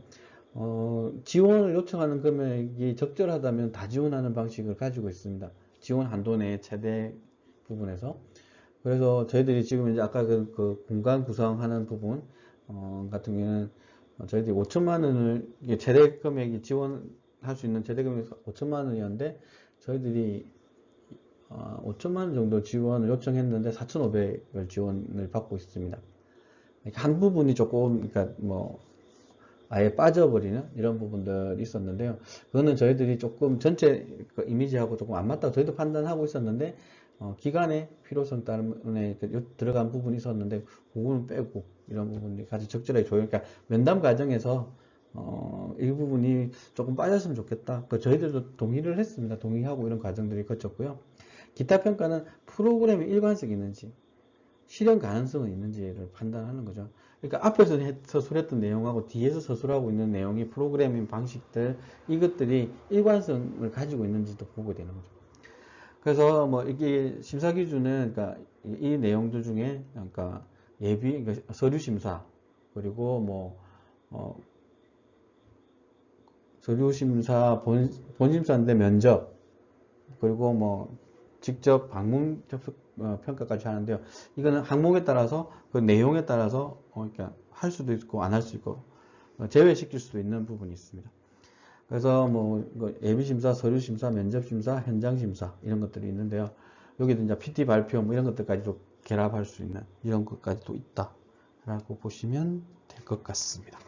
지원을 요청하는 금액이 적절하다면 다 지원하는 방식을 가지고 있습니다. 지원 한도 내 최대 부분에서. 그래서 저희들이 지금 이제 아까 그 공간 구성하는 부분 같은 경우는 저희들이 5천만 원을 최대 금액이 지원할 수 있는 최대 금액이 5천만 원이었는데 저희들이 5천만 원 정도 지원을 요청했는데 4,500을 지원을 받고 있습니다. 한 부분이 조금 그러니까 뭐 아예 빠져버리는 이런 부분들이 있었는데요. 그거는 저희들이 조금 전체 이미지하고 조금 안 맞다고 저희도 판단하고 있었는데 기간의 필요성 때문에 들어간 부분이 있었는데 그거는 빼고 이런 부분이 같이 적절하게 그러니까 면담 과정에서 이 부분이 조금 빠졌으면 좋겠다. 저희들도 동의를 했습니다. 동의하고 이런 과정들이 거쳤고요. 기타 평가는 프로그램의 일관성이 있는지 실현 가능성은 있는지를 판단하는 거죠. 그러니까 앞에서 서술했던 내용하고 뒤에서 서술하고 있는 내용이 프로그래밍 방식들 이것들이 일관성을 가지고 있는지도 보게 되는 거죠. 그래서 뭐 이게 심사 기준은 그러니까 이 내용들 중에 그러니까 그러니까 서류 심사 그리고 뭐 서류 심사 본심사인데 면접 그리고 뭐 직접 방문 접속 평가까지 하는데요. 이거는 항목에 따라서 그 내용에 따라서 그러니까 할 수도 있고 안 할 수 있고 제외시킬 수도 있는 부분이 있습니다. 그래서 뭐 예비 심사, 서류 심사, 면접 심사, 현장 심사 이런 것들이 있는데요. 여기도 이제 PT 발표 뭐 이런 것들까지도 결합할 수 있는 이런 것까지도 있다라고 보시면 될 것 같습니다.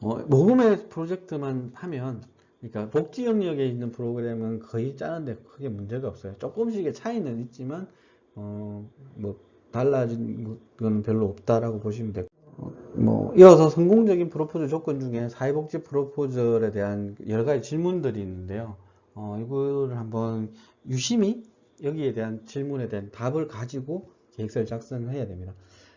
모금의 프로젝트만 하면 그러니까 복지 영역에 있는 프로그램은 거의 짜는데 크게 문제가 없어요. 조금씩의 차이는 있지만 뭐 달라진 건 별로 없다라고 보시면 되고 뭐 이어서 성공적인 프로포절 조건 중에 사회복지 프로포절에 대한 여러 가지 질문들이 있는데요. 이거를 한번 유심히 여기에 대한 질문에 대한 답을 가지고 계획서를 작성해야 됩니다.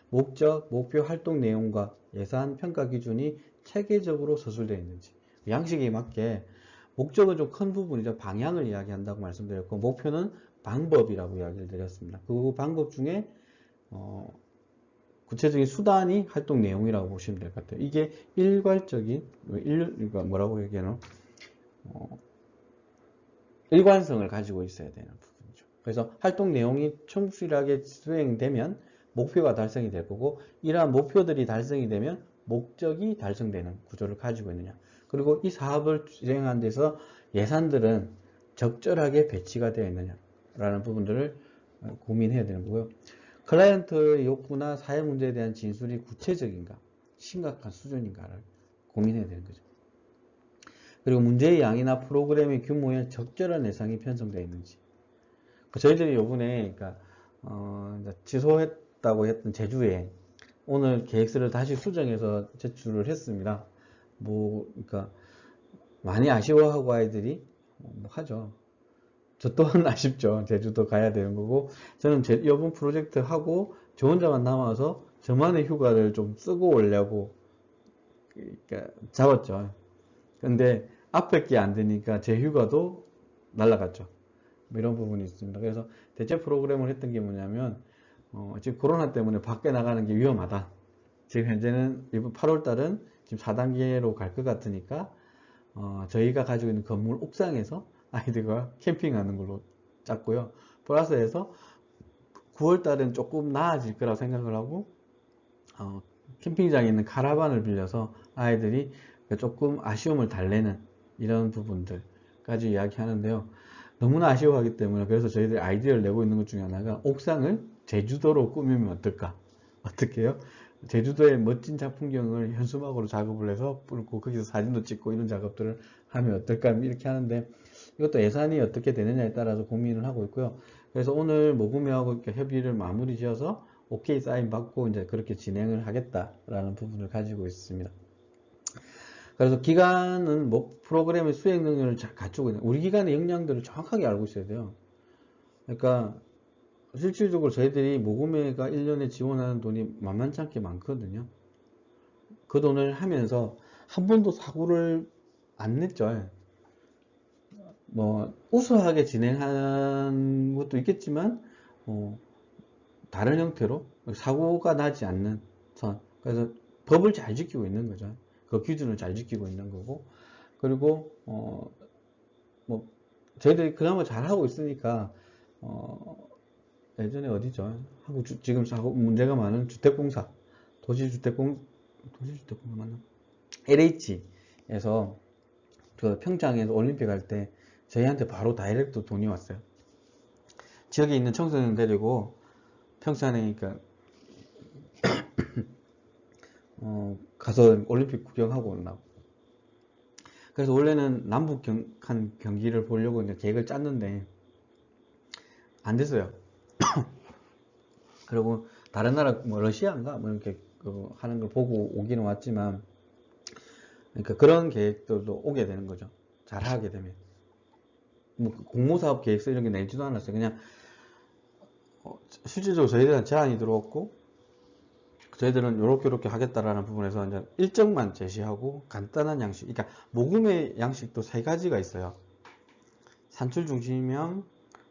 목적, 목표, 활동 내용과 예산, 평가 기준이 체계적으로 서술되어 있는지 양식에 맞게 목적은 좀 큰 부분이죠. 방향을 이야기한다고 말씀드렸고 목표는 방법이라고 이야기를 드렸습니다. 그 방법 중에 구체적인 수단이 활동 내용이라고 보시면 될 것 같아요. 이게 일괄적인 그러니까 뭐라고 얘기하나 일관성을 가지고 있어야 되는 부분이죠. 그래서 활동 내용이 충실하게 수행되면 목표가 달성이 될 거고, 이러한 목표들이 달성이 되면 목적이 달성되는 구조를 가지고 있느냐. 그리고 이 사업을 진행하는 데서 예산들은 적절하게 배치가 되어 있느냐라는 부분들을 고민해야 되는 거고요. 클라이언트의 욕구나 사회 문제에 대한 진술이 구체적인가, 심각한 수준인가를 고민해야 되는 거죠. 그리고 문제의 양이나 프로그램의 규모에 적절한 예산이 편성되어 있는지. 저희들이 요번에 그러니까 취소했다고 했던 제주에 오늘 계획서를 다시 수정해서 제출을 했습니다. 그러니까 많이 아쉬워하고 아이들이 뭐 하죠. 저 또한 아쉽죠. 제주도 가야 되는 거고, 저는 이번 프로젝트 하고 저 혼자만 남아서 저만의 휴가를 좀 쓰고 오려고 그러니까 잡았죠. 근데 앞에 게 안 되니까 제 휴가도 날라갔죠. 뭐 이런 부분이 있습니다. 그래서 대체 프로그램을 했던 게 뭐냐면, 지금 코로나 때문에 밖에 나가는 게 위험하다. 지금 현재는 이번 8월 달은 지금 4단계로 갈 것 같으니까, 저희가 가지고 있는 건물 옥상에서 아이들과 캠핑하는 걸로 짰고요. 플러스해서 9월 달은 조금 나아질 거라고 생각을 하고, 캠핑장에 있는 카라반을 빌려서 아이들이 조금 아쉬움을 달래는 이런 부분들까지 이야기하는데요. 너무나 아쉬워하기 때문에 그래서 저희들이 아이디어를 내고 있는 것 중에 하나가 옥상을 제주도로 꾸미면 어떨까? 어떻게 해요? 제주도의 멋진 작풍경을 현수막으로 작업을 해서 뿌리고 거기서 사진도 찍고 이런 작업들을 하면 어떨까? 이렇게 하는데 이것도 예산이 어떻게 되느냐에 따라서 고민을 하고 있고요. 그래서 오늘 모금회하고 이렇게 협의를 마무리 지어서 오케이 사인 받고 이제 그렇게 진행을 하겠다라는 부분을 가지고 있습니다. 그래서 기관은 뭐 프로그램의 수행 능력을 잘 갖추고 있는, 우리 기관의 역량들을 정확하게 알고 있어야 돼요. 그러니까 실질적으로 저희들이 모금회가 1년에 지원하는 돈이 만만치 않게 많거든요. 그 돈을 하면서 한 번도 사고를 안 냈죠. 뭐 우수하게 진행한 것도 있겠지만 다른 형태로 사고가 나지 않는 선. 그래서 법을 잘 지키고 있는 거죠. 그 기준을 잘 지키고 있는 거고, 그리고 뭐 저희들이 그나마 잘 하고 있으니까 예전에 어디죠? 지금 문제가 많은 주택공사, 도시주택공사 맞나? LH에서 그 평창에서 올림픽 할 때 저희한테 바로 다이렉트 돈이 왔어요. 지역에 있는 청소년 데리고 평창에 그러니까 가서 올림픽 구경하고 온다고. 그래서 원래는 남북 한 경기를 보려고 이제 계획을 짰는데 안 됐어요. 그리고 다른 나라 뭐 러시아인가 뭐 이렇게 하는 걸 보고 오기는 왔지만, 그러니까 그런 계획들도 오게 되는 거죠. 잘 하게 되면. 뭐 공모사업 계획서 이런 게 내지도 않았어요. 그냥 실질적으로 저희들한테 제안이 들어왔고 저희들은 요렇게 하겠다라는 부분에서 이제 일정만 제시하고 간단한 양식, 그러니까 모금의 양식도 세 가지가 있어요. 산출 중심형,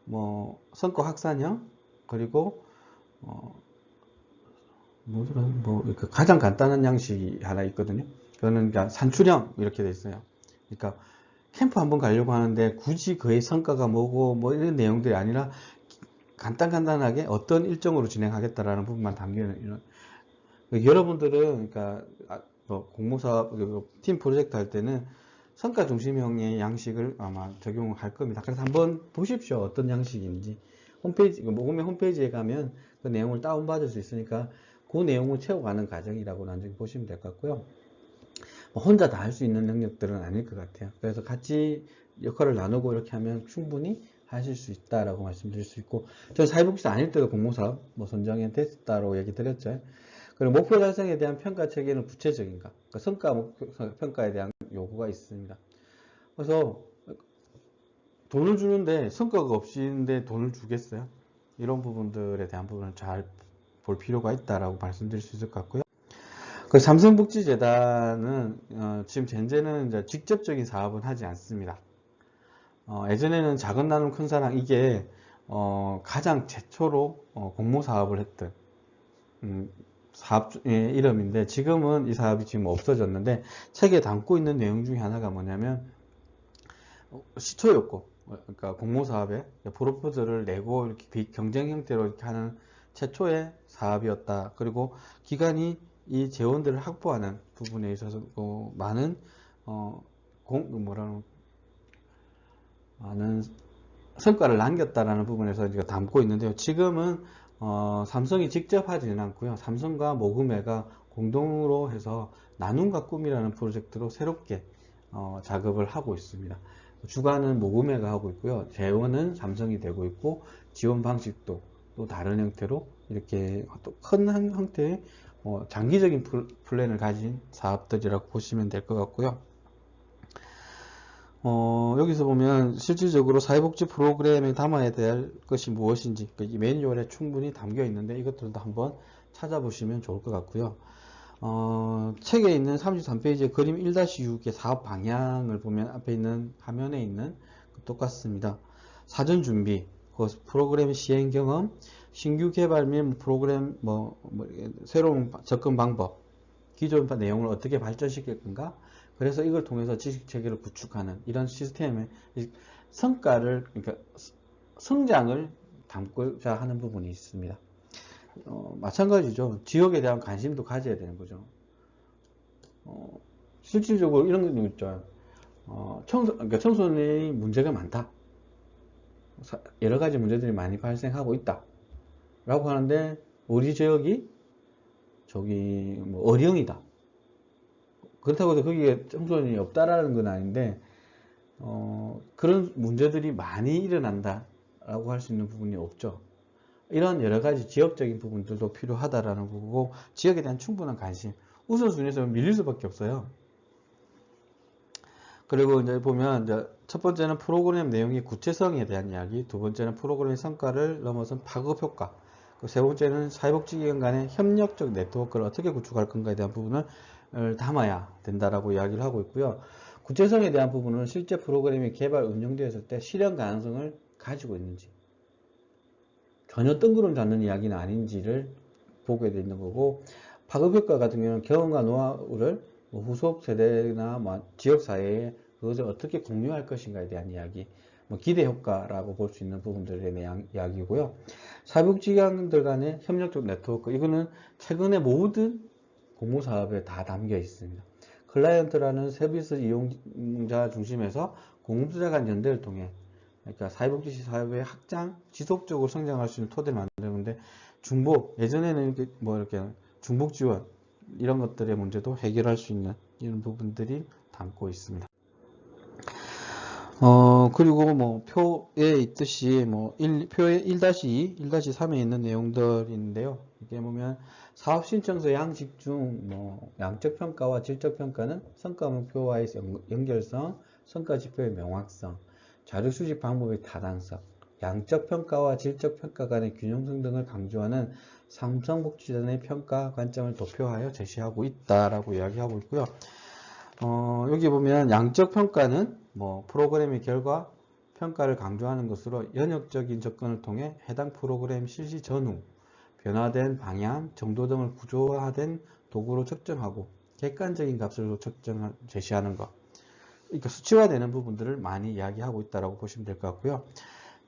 뭐 성과 확산형, 그리고 가장 간단한 양식이 하나 있거든요. 그거는 그러니까 산출형 이렇게 돼 있어요. 그러니까 캠프 한번 가려고 하는데 굳이 그의 성과가 뭐고 뭐 이런 내용들이 아니라 간단하게 어떤 일정으로 진행하겠다라는 부분만 담기는 이런. 여러분들은 그러니까 뭐 공모사업 팀 프로젝트 할 때는 성과 중심형의 양식을 아마 적용을 할 겁니다. 그래서 한번 보십시오. 어떤 양식인지. 모금의 홈페이지에 가면 그 내용을 다운받을 수 있으니까 그 내용을 채워가는 과정이라고 나중에 보시면 될 것 같고요. 혼자 다 할 수 있는 능력들은 아닐 것 같아요. 그래서 같이 역할을 나누고 이렇게 하면 충분히 하실 수 있다라고 말씀드릴 수 있고, 저는 사회복지사 아닐 때도 공모사업 뭐 선정에 됐다고 얘기 드렸죠. 그리고 목표 달성에 대한 평가 체계는 구체적인가? 그러니까 성과 목표 평가에 대한 요구가 있습니다. 그래서 돈을 주는데 성과가 없이인데 돈을 주겠어요? 이런 부분들에 대한 부분을 잘 볼 필요가 있다라고 말씀드릴 수 있을 것 같고요. 그 삼성복지재단은 지금 현재는 이제 직접적인 사업은 하지 않습니다. 예전에는 작은 나눔 큰 사랑 이게 가장 최초로 공모 사업을 했던 사업 이름인데, 지금은 이 사업이 지금 없어졌는데 책에 담고 있는 내용 중에 하나가 뭐냐면 시초욕구, 그러니까 공모사업에 프로포즈를 내고 이렇게 경쟁 형태로 이렇게 하는 최초의 사업이었다. 그리고 기관이 이 재원들을 확보하는 부분에 있어서 많은 많은 성과를 남겼다라는 부분에서 이제 담고 있는데요. 지금은 삼성이 직접 하지는 않고요. 삼성과 모금회가 공동으로 해서 나눔과 꿈이라는 프로젝트로 새롭게 작업을 하고 있습니다. 주관은 모금회가 하고 있고요. 재원은 삼성이 되고 있고 지원 방식도 또 다른 형태로 이렇게 또 큰 형태의 장기적인 플랜을 가진 사업들이라고 보시면 될 것 같고요. 여기서 보면 실질적으로 사회복지 프로그램에 담아야 될 것이 무엇인지 이 매뉴얼에 충분히 담겨 있는데 이것들도 한번 찾아보시면 좋을 것 같고요. 책에 있는 33페이지의 그림 1-6의 사업 방향을 보면 앞에 있는 화면에 있는 똑같습니다. 사전 준비, 프로그램 시행 경험, 신규 개발 및 프로그램 새로운 접근 방법, 기존 내용을 어떻게 발전시킬 건가? 그래서 이걸 통해서 지식 체계를 구축하는 이런 시스템의 성과를, 그러니까 성장을 담고자 하는 부분이 있습니다. 마찬가지죠. 지역에 대한 관심도 가져야 되는 거죠. 실질적으로 이런 거 있죠. 그러니까 청소년이 문제가 많다. 여러 가지 문제들이 많이 발생하고 있다. 라고 하는데, 우리 지역이 어령이다. 그렇다고 해서 거기에 청소년이 없다라는 건 아닌데, 그런 문제들이 많이 일어난다. 라고 할 수 있는 부분이 없죠. 이런 여러 가지 지역적인 부분들도 필요하다라는 거고, 지역에 대한 충분한 관심. 우선순위에서 밀릴 수밖에 없어요. 그리고 이제 보면, 이제 첫 번째는 프로그램 내용의 구체성에 대한 이야기, 두 번째는 프로그램의 성과를 넘어선 파급 효과, 세 번째는 사회복지기관 간의 협력적 네트워크를 어떻게 구축할 건가에 대한 부분을 담아야 된다라고 이야기를 하고 있고요. 구체성에 대한 부분은 실제 프로그램이 개발, 운영되었을 때 실현 가능성을 가지고 있는지, 전혀 뜬구름 잡는 이야기는 아닌지를 보게 되는 거고, 파급효과 같은 경우는 경험과 노하우를 후속 세대나 지역사회에 그것을 어떻게 공유할 것인가에 대한 이야기, 기대효과라고 볼 수 있는 부분들에 대한 이야기고요. 사회복지기관들 간의 협력적 네트워크, 이거는 최근에 모든 공모사업에 다 담겨 있습니다. 클라이언트라는 서비스 이용자 중심에서 공급자 간 연대를 통해, 그러니까 사회복지 사업의 확장, 지속적으로 성장할 수 있는 토대를 만드는데, 중복, 예전에는 이렇게 중복 지원, 이런 것들의 문제도 해결할 수 있는 이런 부분들이 담고 있습니다. 그리고 표에 있듯이 표의 1-2, 1-3에 있는 내용들인데요. 이게 보면 사업 신청서 양식 중 양적 평가와 질적 평가는 성과 목표와의 연결성, 성과 지표의 명확성, 자료 수집 방법의 타당성, 양적 평가와 질적 평가 간의 균형성 등을 강조하는 삼성복지전의 평가 관점을 도표하여 제시하고 있다라고 이야기하고 있고요. 여기 보면 양적 평가는 프로그램의 결과 평가를 강조하는 것으로 연역적인 접근을 통해 해당 프로그램 실시 전후, 변화된 방향, 정도 등을 구조화된 도구로 측정하고 객관적인 값으로 제시하는 것. 그러니까 수치화되는 부분들을 많이 이야기하고 있다고 보시면 될 것 같고요.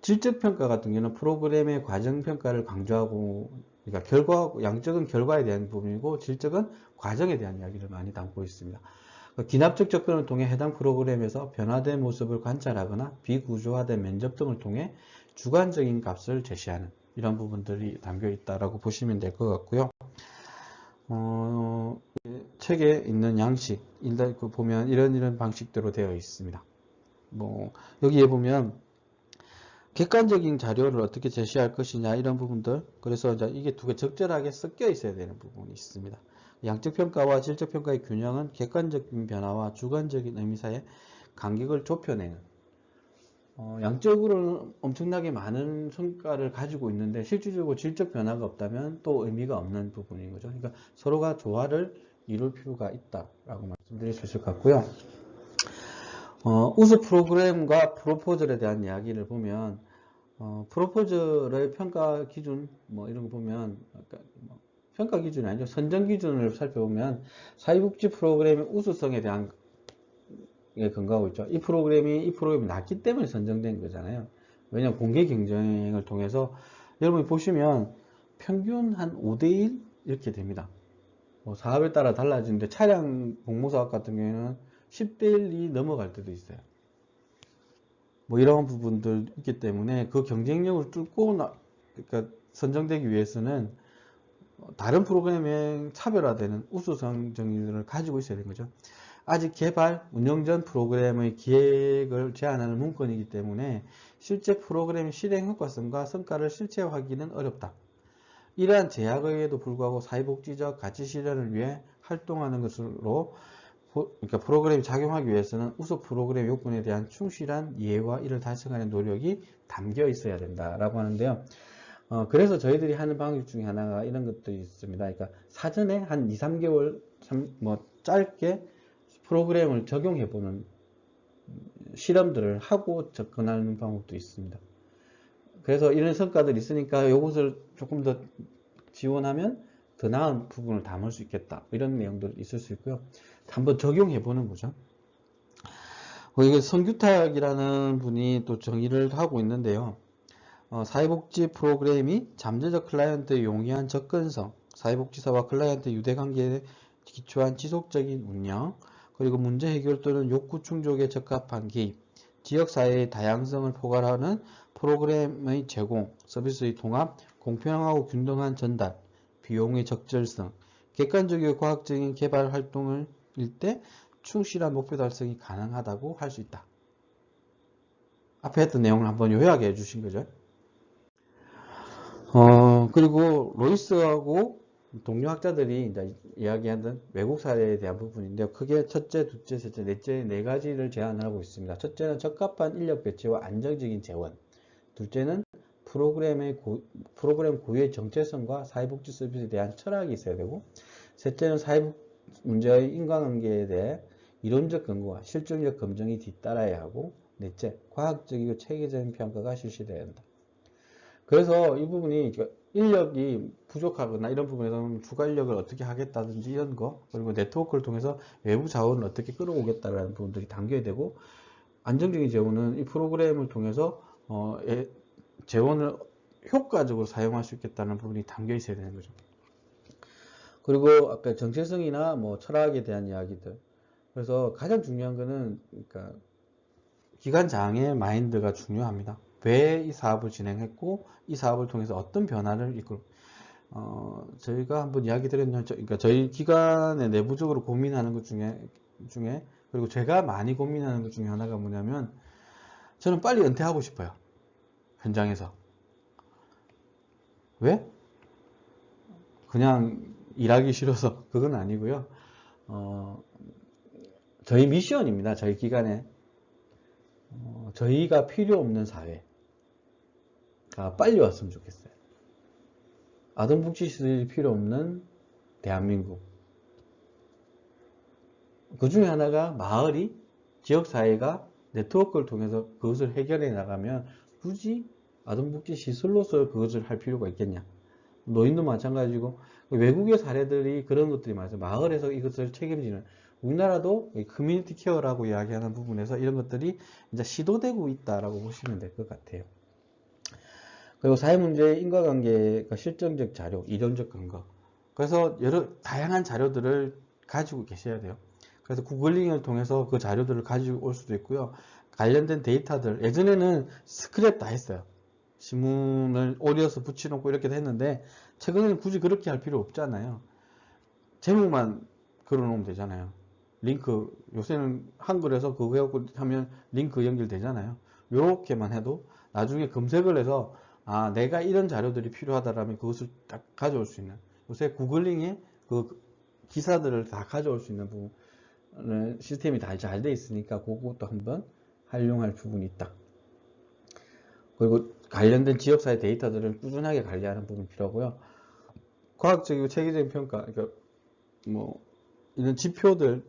질적 평가 같은 경우는 프로그램의 과정 평가를 강조하고, 그러니까 양적은 결과에 대한 부분이고 질적은 과정에 대한 이야기를 많이 담고 있습니다. 기납적 접근을 통해 해당 프로그램에서 변화된 모습을 관찰하거나 비구조화된 면접 등을 통해 주관적인 값을 제시하는 이런 부분들이 담겨 있다고 보시면 될 것 같고요. 책에 있는 양식, 보면 이런 방식대로 되어 있습니다. 여기에 보면 객관적인 자료를 어떻게 제시할 것이냐 이런 부분들, 그래서 이제 이게 두 개 적절하게 섞여 있어야 되는 부분이 있습니다. 양적 평가와 질적 평가의 균형은 객관적인 변화와 주관적인 의미 사이의 간격을 좁혀내는, 양적으로는 엄청나게 많은 성과를 가지고 있는데 실질적으로 질적 변화가 없다면 또 의미가 없는 부분인 거죠. 그러니까 서로가 조화를 이룰 필요가 있다라고 말씀드릴 수 있을 것 같고요. 우수 프로그램과 프로포절에 대한 이야기를 보면, 프로포절의 평가 기준, 이런 거 보면, 평가 기준이 아니죠. 선정 기준을 살펴보면, 사회복지 프로그램의 우수성에 대한 근거하고 있죠. 이 프로그램이 낮기 때문에 선정된 거잖아요. 왜냐하면 공개 경쟁을 통해서 여러분이 보시면 평균 한 5대1 이렇게 됩니다. 뭐 사업에 따라 달라지는데 차량 공모사업 같은 경우에는 10대1이 넘어갈 때도 있어요. 뭐 이런 부분들 있기 때문에 그 경쟁력을 뚫고 그러니까 선정되기 위해서는 다른 프로그램에 차별화되는 우수성 정의를 가지고 있어야 되는 거죠. 아직 개발, 운영 전 프로그램의 기획을 제한하는 문건이기 때문에 실제 프로그램 실행 효과성과 성과를 실체화하기는 어렵다. 이러한 제약에도 불구하고 사회복지적 가치 실현을 위해 활동하는 것으로 그러니까 프로그램이 작용하기 위해서는 우수 프로그램 요건에 대한 충실한 이해와 이를 달성하는 노력이 담겨 있어야 된다라고 하는데요. 그래서 저희들이 하는 방식 중에 하나가 이런 것들이 있습니다. 그러니까 사전에 한 2, 3개월 뭐 짧게 프로그램을 적용해보는 실험들을 하고 접근하는 방법도 있습니다. 그래서 이런 성과들이 있으니까 이것을 조금 더 지원하면 더 나은 부분을 담을 수 있겠다. 이런 내용들 있을 수 있고요. 한번 적용해보는 거죠. 이게 성규탁이라는 분이 또 정의를 하고 있는데요. 사회복지 프로그램이 잠재적 클라이언트의 용이한 접근성, 사회복지사와 클라이언트 유대관계에 기초한 지속적인 운영, 그리고 문제 해결 또는 욕구 충족에 적합한 개입, 지역사회의 다양성을 포괄하는 프로그램의 제공, 서비스의 통합, 공평하고 균등한 전달, 비용의 적절성, 객관적이고 과학적인 개발 활동을 일 때 충실한 목표 달성이 가능하다고 할 수 있다. 앞에 했던 내용을 한번 요약해 주신 거죠. 그리고 로이스하고 동료 학자들이 이제 이야기하던 외국 사례에 대한 부분인데요. 크게 첫째, 둘째, 셋째, 넷째 네 가지를 제안하고 있습니다. 첫째는 적합한 인력 배치와 안정적인 재원. 둘째는 프로그램 고유의 정체성과 사회복지 서비스에 대한 철학이 있어야 되고, 셋째는 사회복 문제의 인과관계에 대해 이론적 근거와 실증적 검증이 뒤따라야 하고, 넷째, 과학적이고 체계적인 평가가 실시되어야 한다. 그래서 이 부분이 인력이 부족하거나 이런 부분에서는 추가 인력을 어떻게 하겠다든지 이런 거, 그리고 네트워크를 통해서 외부 자원을 어떻게 끌어오겠다라는 부분들이 담겨야 되고, 안정적인 재원은 이 프로그램을 통해서 재원을 효과적으로 사용할 수 있겠다는 부분이 담겨 있어야 되는 거죠. 그리고 아까 정체성이나 뭐 철학에 대한 이야기들. 그래서 가장 중요한 거는 그러니까 기관장의 마인드가 중요합니다. 왜 이 사업을 진행했고 이 사업을 통해서 어떤 변화를 이끌 저희가 한번 이야기 드렸는데 그러니까 저희 기관에 내부적으로 고민하는 것 중에 그리고 제가 많이 고민하는 것 중에 하나가 뭐냐면 저는 빨리 은퇴하고 싶어요. 현장에서. 왜? 그냥 일하기 싫어서 그건 아니고요. 저희 미션입니다. 저희 기관에 저희가 필요 없는 사회가 빨리 왔으면 좋겠어요. 아동복지시설이 필요 없는 대한민국. 그 중에 하나가 마을이 지역사회가 네트워크를 통해서 그것을 해결해 나가면 굳이 아동복지시설로서 그것을 할 필요가 있겠냐. 노인도 마찬가지고 외국의 사례들이 그런 것들이 많아요. 마을에서 이것을 책임지는 우리나라도 커뮤니티 케어라고 이야기하는 부분에서 이런 것들이 이제 시도되고 있다라고 보시면 될 것 같아요. 그리고 사회문제의 인과관계가 실증적 자료, 이론적 근거. 그래서 여러 다양한 자료들을 가지고 계셔야 돼요. 그래서 구글링을 통해서 그 자료들을 가지고 올 수도 있고요. 관련된 데이터들, 예전에는 스크랩 다 했어요. 지문을 오려서 붙여놓고 이렇게 했는데 최근에는 굳이 그렇게 할 필요 없잖아요. 제목만 걸어놓으면 되잖아요. 링크, 요새는 한글에서 그거 해갖고 하면 링크 연결되잖아요. 요렇게만 해도 나중에 검색을 해서 내가 이런 자료들이 필요하다라면 그것을 딱 가져올 수 있는, 요새 구글링에 그 기사들을 다 가져올 수 있는 부분 시스템이 다 잘 돼 있으니까 그것도 한번 활용할 부분이 있다. 그리고 관련된 지역사회 데이터들을 꾸준하게 관리하는 부분이 필요하고요. 과학적이고 체계적인 평가, 그러니까 뭐 이런 지표들이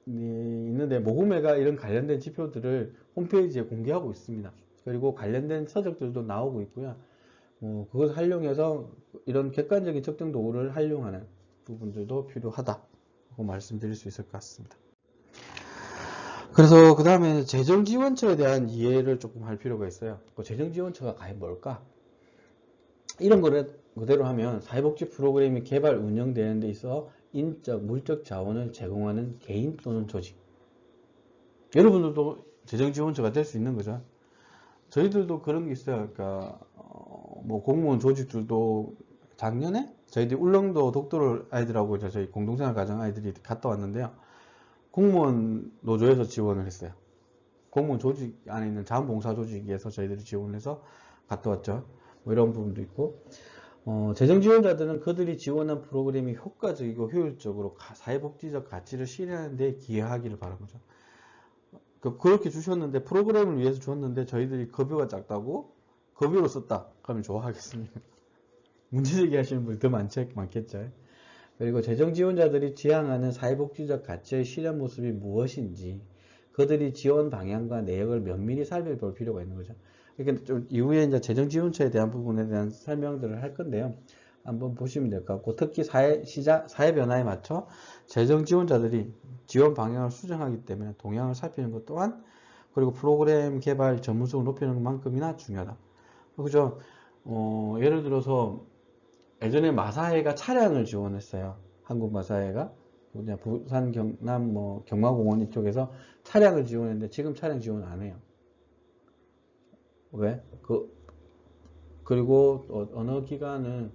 있는데 모금회가 이런 관련된 지표들을 홈페이지에 공개하고 있습니다. 그리고 관련된 서적들도 나오고 있고요. 그것을 활용해서 이런 객관적인 측정 도구를 활용하는 부분들도 필요하다고 말씀드릴 수 있을 것 같습니다. 그래서 그 다음에 재정지원처에 대한 이해를 조금 할 필요가 있어요. 그 재정지원처가 과연 뭘까? 이런 거를 그대로 하면 사회복지 프로그램이 개발 운영되는 데 있어 인적, 물적 자원을 제공하는 개인 또는 조직. 여러분들도 재정지원처가 될 수 있는 거죠. 저희들도 그런 게 있어요. 그러니까 뭐 공무원 조직들도 작년에 저희들이 울릉도 독도를 아이들하고 저희 공동생활 가정 아이들이 갔다 왔는데요. 공무원 노조에서 지원을 했어요. 공무원 조직 안에 있는 자원봉사 조직에서 저희들이 지원을 해서 갔다 왔죠. 뭐 이런 부분도 있고, 재정 지원자들은 그들이 지원한 프로그램이 효과적이고 효율적으로 사회복지적 가치를 실현하는 데 기여하기를 바란 거죠. 그렇게 주셨는데, 프로그램을 위해서 줬는데 저희들이 급여가 작다고 급여로 썼다. 그러면 좋아하겠습니까? 문제제기 하시는 분이 더 많겠죠. 그리고 재정 지원자들이 지향하는 사회복지적 가치의 실현 모습이 무엇인지 그들이 지원 방향과 내역을 면밀히 살펴볼 필요가 있는 거죠. 그러니까 좀 이후에 이제 재정 지원처에 대한 부분에 대한 설명들을 할 건데요. 한번 보시면 될 것 같고, 특히 사회 변화에 맞춰 재정 지원자들이 지원 방향을 수정하기 때문에 동향을 살피는 것 또한, 그리고 프로그램 개발 전문성을 높이는 것만큼이나 중요하다. 그죠? 예를 들어서 예전에 마사회가 차량을 지원했어요. 한국 마사회가 부산 경남 뭐 경마공원 이쪽에서 차량을 지원했는데 지금 차량 지원 안 해요. 왜? 그리고 어느 기간은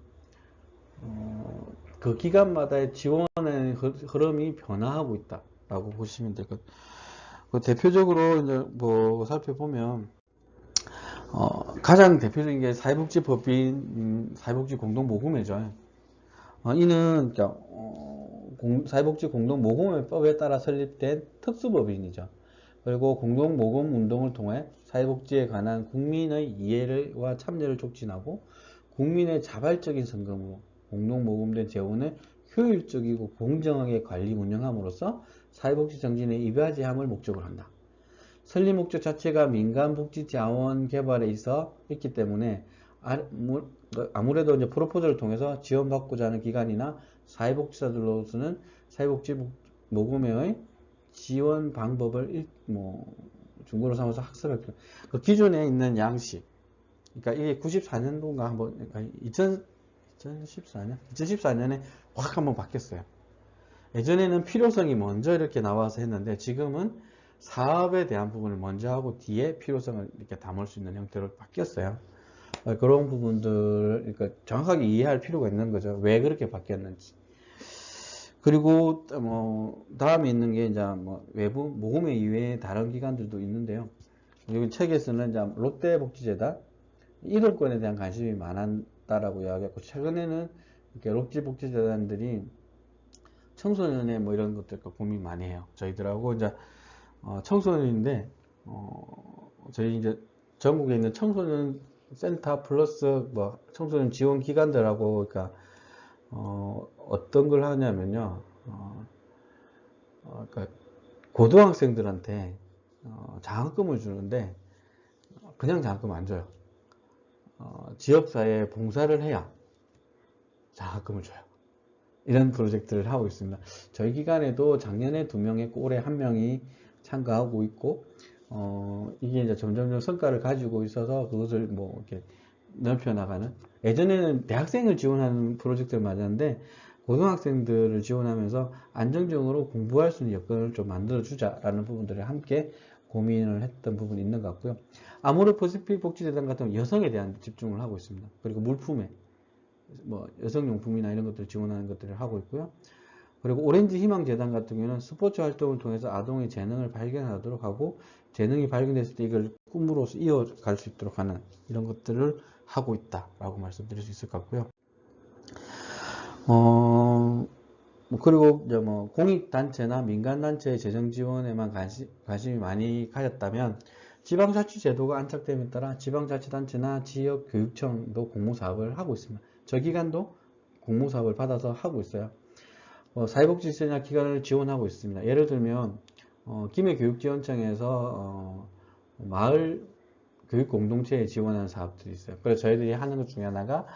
그 기간마다의 지원의 흐름이 변화하고 있다라고 보시면 될 것 같아요. 대표적으로 이제 뭐 살펴보면 가장 대표적인 게 사회복지법인 사회복지 공동모금회죠. 이는 그러니까 사회복지 공동모금회법에 따라 설립된 특수법인이죠. 그리고 공동모금 운동을 통해 사회복지에 관한 국민의 이해와 참여를 촉진하고 국민의 자발적인 성금으로 공동모금된 재원을 효율적이고 공정하게 관리 운영함으로써 사회복지 정진에 이바지함을 목적으로 한다. 설립 목적 자체가 민간복지 자원 개발에 있어 있기 때문에 아무래도 이제 프로포즈를 통해서 지원받고자 하는 기관이나 사회복지사들로서는 사회복지 모금회의 지원 방법을 중고로 삼아서 학습할 필요. 그 기존에 있는 양식. 그러니까 이게 94년도인가 한번, 그러니까 2014년에 확 한번 바뀌었어요. 예전에는 필요성이 먼저 이렇게 나와서 했는데 지금은 사업에 대한 부분을 먼저 하고 뒤에 필요성을 이렇게 담을 수 있는 형태로 바뀌었어요. 그런 부분들을 그러니까 정확하게 이해할 필요가 있는 거죠. 왜 그렇게 바뀌었는지. 그리고 다음에 있는 게 이제 외부 모금회 이외에 다른 기관들도 있는데요. 여기 책에서는 이제 롯데복지재단 이동권에 대한 관심이 많았다라고 이야기했고, 최근에는 이렇게 롯데복지재단들이 청소년의 이런 것들과 고민 많이 해요. 저희들하고 이제 청소년인데 저희 이제 전국에 있는 청소년 센터 플러스 청소년 지원 기관들하고 그러니까 어떤 걸 하냐면요. 그러니까 고등학생들한테 장학금을 주는데 그냥 장학금 안 줘요. 지역사회에 봉사를 해야 장학금을 줘요. 이런 프로젝트를 하고 있습니다. 저희 기관에도 작년에 2명 했고 올해 1명이 참가하고 있고 이게 이제 점점 성과를 가지고 있어서 그것을 이렇게 넓혀나가는, 예전에는 대학생을 지원하는 프로젝트를 맞았는데 고등학생들을 지원하면서 안정적으로 공부할 수 있는 여건을 좀 만들어주자라는 부분들을 함께 고민을 했던 부분이 있는 것 같고요. 아모르 퍼시픽 복지재단 같은 여성에 대한 집중을 하고 있습니다. 그리고 물품에 여성용품이나 이런 것들을 지원하는 것들을 하고 있고요. 그리고 오렌지 희망재단 같은 경우는 스포츠 활동을 통해서 아동의 재능을 발견하도록 하고 재능이 발견됐을 때 이걸 꿈으로서 이어갈 수 있도록 하는 이런 것들을 하고 있다라고 말씀드릴 수 있을 것 같고요. 그리고 이제 공익단체나 민간단체의 재정 지원에만 관심이 많이 가졌다면 지방자치제도가 안착됨에 따라 지방자치단체나 지역교육청도 공모사업을 하고 있습니다. 저 기관도 공모사업을 받아서 하고 있어요. 사회복지시나 기관을 지원하고 있습니다. 예를 들면 김해교육지원청에서 마을 교육공동체에 지원하는 사업들이 있어요. 그래서 저희들이 하는 것 중에 하나가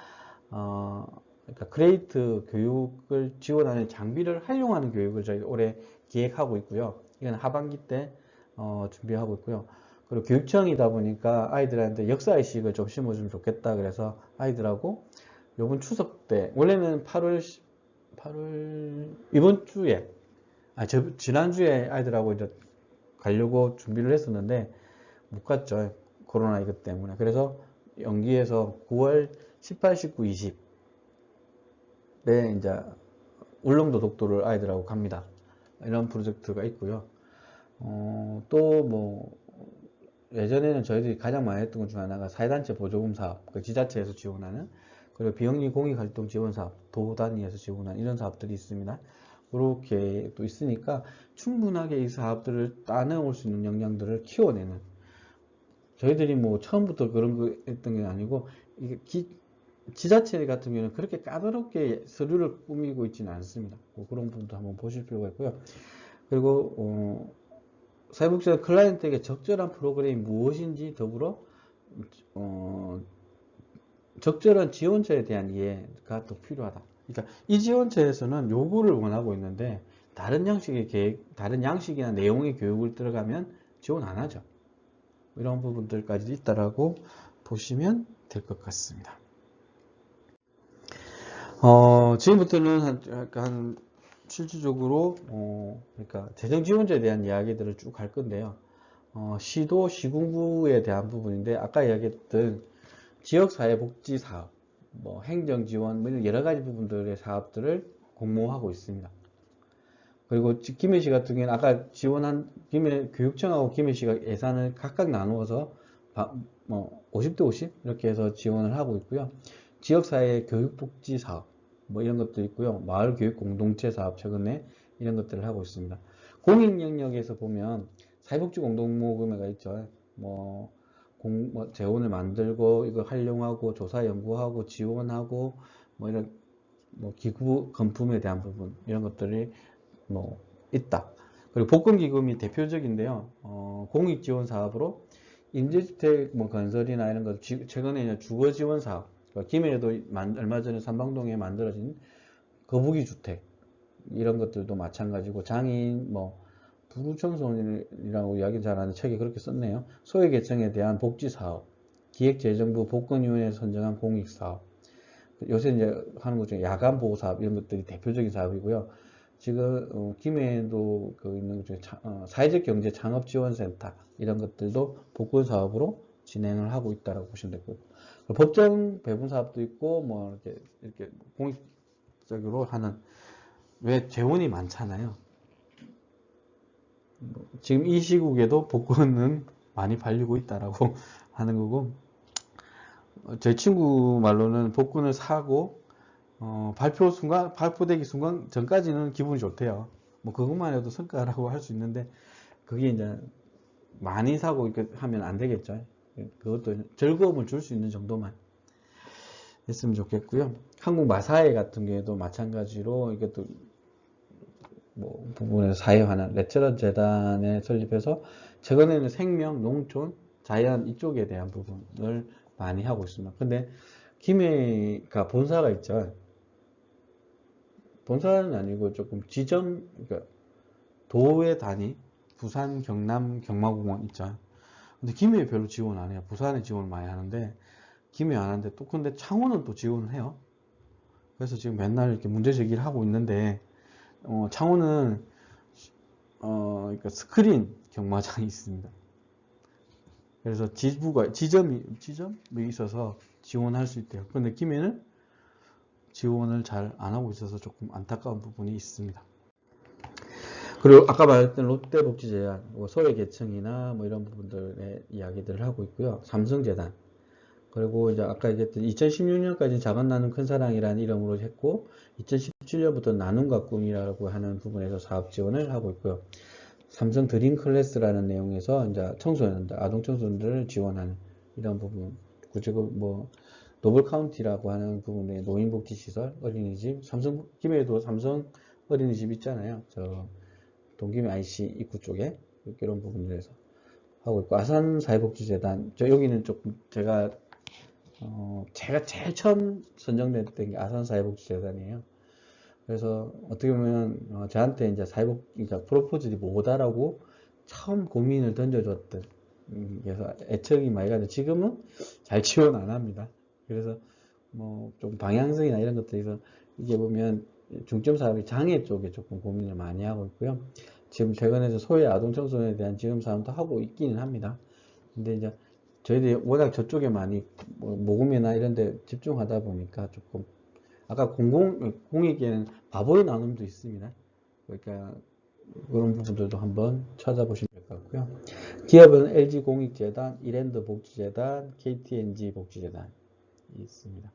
그러니까 크레이트 교육을 지원하는 장비를 활용하는 교육을 저희 올해 기획하고 있고요. 이건 하반기 때 준비하고 있고요. 그리고 교육청이다 보니까 아이들한테 역사의식을 좀 심어주면 좋겠다. 그래서 아이들하고 요번 추석 때, 원래는 8월, 이번 주에, 지난주에 아이들하고 이제 가려고 준비를 했었는데, 못 갔죠. 코로나 이것 때문에. 그래서 연기해서 9월 18, 19, 20에 이제 울릉도 독도를 아이들하고 갑니다. 이런 프로젝트가 있고요. 또 뭐, 예전에는 저희들이 가장 많이 했던 것 중 하나가 사회단체 보조금 사업, 그 지자체에서 지원하는, 그리고 비영리 공익활동 지원 사업, 도 단위에서 지원하는 이런 사업들이 있습니다. 그렇게 또 있으니까 충분하게 이 사업들을 따내올 수 있는 역량들을 키워내는, 저희들이 뭐 처음부터 그런 거 했던 게 아니고, 이게 지자체 같은 경우는 그렇게 까다롭게 서류를 꾸미고 있지는 않습니다. 뭐 그런 부분도 한번 보실 필요가 있고요. 그리고 사회복지사 클라이언트에게 적절한 프로그램이 무엇인지 더불어 적절한 지원처에 대한 이해가 더 필요하다. 그러니까 이 지원처에서는 요구를 원하고 있는데 다른 양식의 계획, 다른 양식이나 내용의 교육을 들어가면 지원 안 하죠. 이런 부분들까지 있다라고 보시면 될 것 같습니다. 지금부터는 한 실질적으로 그러니까 재정 지원자에 대한 이야기들을 쭉 할 건데요. 시도 시군구에 대한 부분인데 아까 이야기했던 지역사회복지 사업, 뭐 행정 지원, 뭐 여러 가지 부분들의 사업들을 공모하고 있습니다. 그리고 김해시 같은 경우는 아까 지원한 교육청하고 김해시가 예산을 각각 나누어서 뭐 50대 50 이렇게 해서 지원을 하고 있고요. 지역사회 교육복지 사업 뭐 이런 것도 있고요. 마을 교육 공동체 사업 최근에 이런 것들을 하고 있습니다. 공익 영역에서 보면 사회복지 공동모금회가 있죠. 뭐 재원을 만들고 이거 활용하고 조사 연구하고 지원하고 뭐 이런 뭐 기구 건품에 대한 부분 이런 것들이 뭐 있다. 그리고 복권기금이 대표적인데요. 공익 지원 사업으로 임대주택 뭐 건설이나 이런 것 최근에 주거 지원 사업. 김해에도 얼마 전에 삼방동에 만들어진 거북이 주택 이런 것들도 마찬가지고 장애인 뭐 부루청소년이라고 이야기 잘하는 책에 그렇게 썼네요. 소외계층에 대한 복지사업, 기획재정부 복권위원회에서 선정한 공익사업, 요새 이제 하는 것 중에 야간보호사업 이런 것들이 대표적인 사업이고요. 지금 김해에도 있는 것 중에 사회적 경제 창업 지원센터 이런 것들도 복권 사업으로 진행을 하고 있다라고 보시면 되고요. 법정 배분 사업도 있고 뭐 이렇게 공익적으로 하는 왜 재원이 많잖아요. 지금 이 시국에도 복권은 많이 팔리고 있다라고 하는 거고, 제 친구 말로는 복권을 사고 발표되기 순간 전까지는 기분이 좋대요. 뭐 그것만 해도 성과라고 할 수 있는데 그게 이제 많이 사고 이렇게 하면 안 되겠죠. 그것도 즐거움을 줄 수 있는 정도만 했으면 좋겠고요. 한국 마사회 같은 경우에도 마찬가지로 이것도 뭐 부분에서 사회화는 레처런 재단에 설립해서 최근에는 생명, 농촌, 자연 이쪽에 대한 부분을 많이 하고 있습니다. 근데 김해가 본사가 있죠. 본사는 아니고 조금 지점, 그러니까 도의 단위, 부산, 경남, 경마공원 있죠. 근데 김해에 별로 지원 안 해요. 부산에 지원을 많이 하는데 김해 안 하는데 또 근데 창원은 또 지원을 해요. 그래서 지금 맨날 이렇게 문제 제기를 하고 있는데 창원은 그러니까 스크린 경마장이 있습니다. 그래서 지점이 있어서 지원할 수 있대요. 그런데 김해는 지원을 잘 안 하고 있어서 조금 안타까운 부분이 있습니다. 그리고 아까 말했던 롯데복지재단, 뭐 소외계층이나 뭐 이런 부분들의 이야기들을 하고 있고요. 삼성재단. 그리고 이제 아까 얘기했던 2016년까지 작은 나눔 큰 사랑이라는 이름으로 했고 2017년부터 나눔과 꿈이라고 하는 부분에서 사업 지원을 하고 있고요. 삼성 드림 클래스라는 내용에서 이제 청소년들, 아동 청소년들을 지원하는 이런 부분. 그리고 뭐 노블 카운티라고 하는 부분의 노인복지 시설, 어린이집, 김해에도 삼성 어린이집 있잖아요. 저 동김해 IC 입구 쪽에 이런 부분들에서 하고 있고 아산 사회복지재단. 여기는 조금 제가 제일 처음 선정됐던 게 아산 사회복지재단이에요. 그래서 어떻게 보면 저한테 이제 그러니까 프로포즈를 못하라고 처음 고민을 던져줬던, 그래서 애착이 많이 가죠. 지금은 잘 지원 안 합니다. 그래서 뭐 좀 방향성이나 이런 것들에서 이게 보면 중점 사업이 장애 쪽에 조금 고민을 많이 하고 있고요. 지금 최근에도 소외 아동 청소년에 대한 지원 사업도 하고 있기는 합니다. 근데 이제 저희들이 워낙 저쪽에 많이 뭐 모금이나 이런 데 집중하다 보니까 조금, 아까 공익에는 바보의 나눔도 있습니다. 그러니까 그런 부분들도 한번 찾아보시면 될 것 같고요. 기업은 LG공익재단, 이랜드 복지재단, KTNG 복지재단이 있습니다.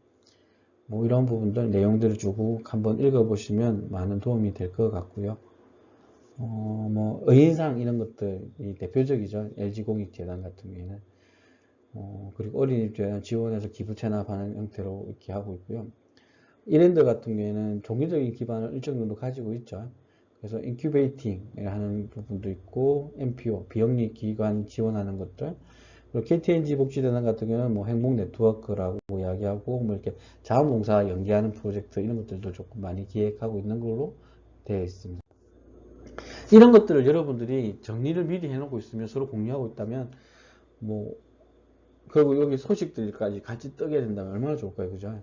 뭐 이런 부분들 내용들을 주고 한번 읽어보시면 많은 도움이 될 것 같고요. 뭐 의인상 이런 것들이 대표적이죠. LG공익재단 같은 경우에는. 그리고 어린이집재단 지원해서 기부 체납하는 형태로 이렇게 하고 있고요. 이랜드 같은 경우에는 종교적인 기반을 일정 정도 가지고 있죠. 그래서 인큐베이팅 하는 부분도 있고, NPO, 비영리 기관 지원하는 것들, 그리고 KTNG 복지재단 같은 경우는 뭐 행복 네트워크라고 이야기하고, 뭐 이렇게 자원봉사 연계하는 프로젝트 이런 것들도 조금 많이 기획하고 있는 걸로 되어 있습니다. 이런 것들을 여러분들이 정리를 미리 해놓고 있으면, 서로 공유하고 있다면, 뭐, 그리고 여기 소식들까지 같이 뜨게 된다면 얼마나 좋을까요? 그죠?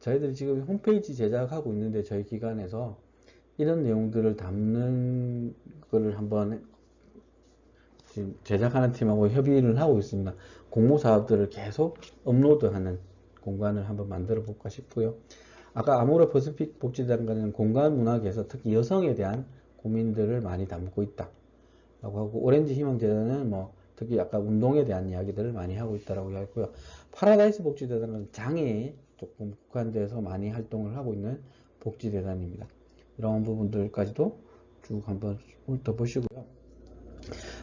저희들이 지금 홈페이지 제작하고 있는데, 저희 기관에서 이런 내용들을 담는 거를 한번 지금 제작하는 팀하고 협의를 하고 있습니다. 공모 사업들을 계속 업로드하는 공간을 한번 만들어 볼까 싶고요. 아까 아모레 퍼시픽 복지재단과는 공간 문학에서 특히 여성에 대한 고민들을 많이 담고 있다 라고 하고, 오렌지 희망재단은 뭐 특히 약간 운동에 대한 이야기들을 많이 하고 있다라고 이야기했고요. 파라다이스 복지재단은 장애에 조금 국한돼서 많이 활동을 하고 있는 복지재단입니다. 이런 부분들까지도 쭉 한번 훑어보시고요.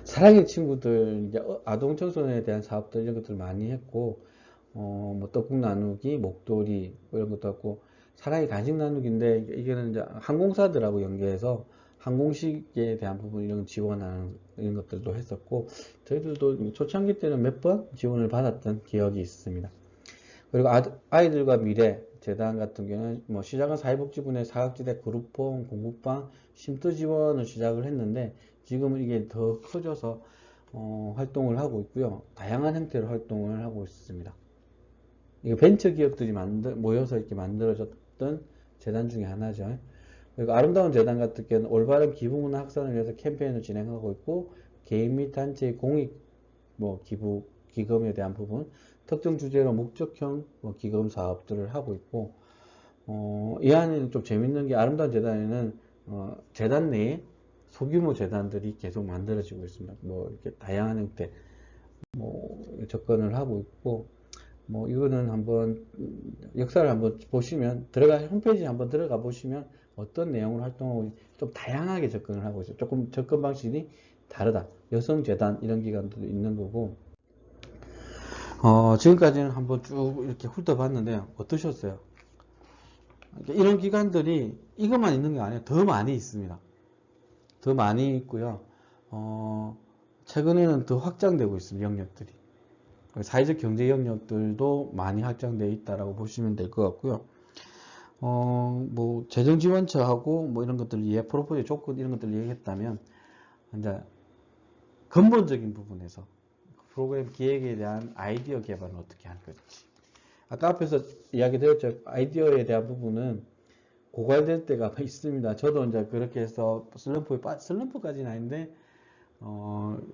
사랑의 친구들, 이제 아동 청소년에 대한 사업들 이런 것들 많이 했고, 뭐 떡국 나누기, 목도리 뭐 이런 것도 했고, 사랑의 간식 나누기인데 이게는 이제 항공사들하고 연계해서 항공식에 대한 부분 이런 지원하는 이런 것들도 했었고, 저희들도 초창기 때는 몇 번 지원을 받았던 기억이 있습니다. 그리고 아이들과 미래 재단 같은 경우는 뭐 시작은 사회복지부의 사각지대 그룹홈, 공부방, 쉼터 지원을 시작을 했는데 지금은 이게 더 커져서 활동을 하고 있고요. 다양한 형태로 활동을 하고 있습니다. 이거 벤처 기업들이 모여서 이렇게 만들어졌던 재단 중에 하나죠. 그리고 아름다운 재단 같은 경우는 올바른 기부문화 확산을 위해서 캠페인을 진행하고 있고, 개인 및 단체의 공익 뭐 기금에 대한 부분, 특정 주제로 목적형 뭐 기금 사업들을 하고 있고, 이 안에는 좀 재밌는 게 아름다운 재단에는 재단 내에 소규모 재단들이 계속 만들어지고 있습니다. 뭐 이렇게 다양한 형태 뭐 접근을 하고 있고, 뭐 이거는 한번 역사를 한번 보시면 홈페이지 한번 들어가 보시면 어떤 내용으로 활동하고 좀 다양하게 접근을 하고 있어요. 조금 접근 방식이 다르다. 여성재단 이런 기관도 있는 거고, 지금까지는 한번 쭉 이렇게 훑어봤는데 어떠셨어요? 이런 기관들이 이것만 있는 게 아니에요. 더 많이 있습니다. 더 많이 있고요. 최근에는 더 확장되고 있습니다. 영역들이. 사회적 경제 영역들도 많이 확장되어 있다라고 보시면 될 것 같고요. 뭐 재정지원처하고 뭐 이런 것들 프로포즈 조건 이런 것들을 얘기했다면 이제 근본적인 부분에서 프로그램 기획에 대한 아이디어 개발은 어떻게 할 건지. 아까 앞에서 이야기 드렸죠. 아이디어에 대한 부분은 고갈될 때가 있습니다. 저도 이제 그렇게 해서 슬럼프까지는 아닌데,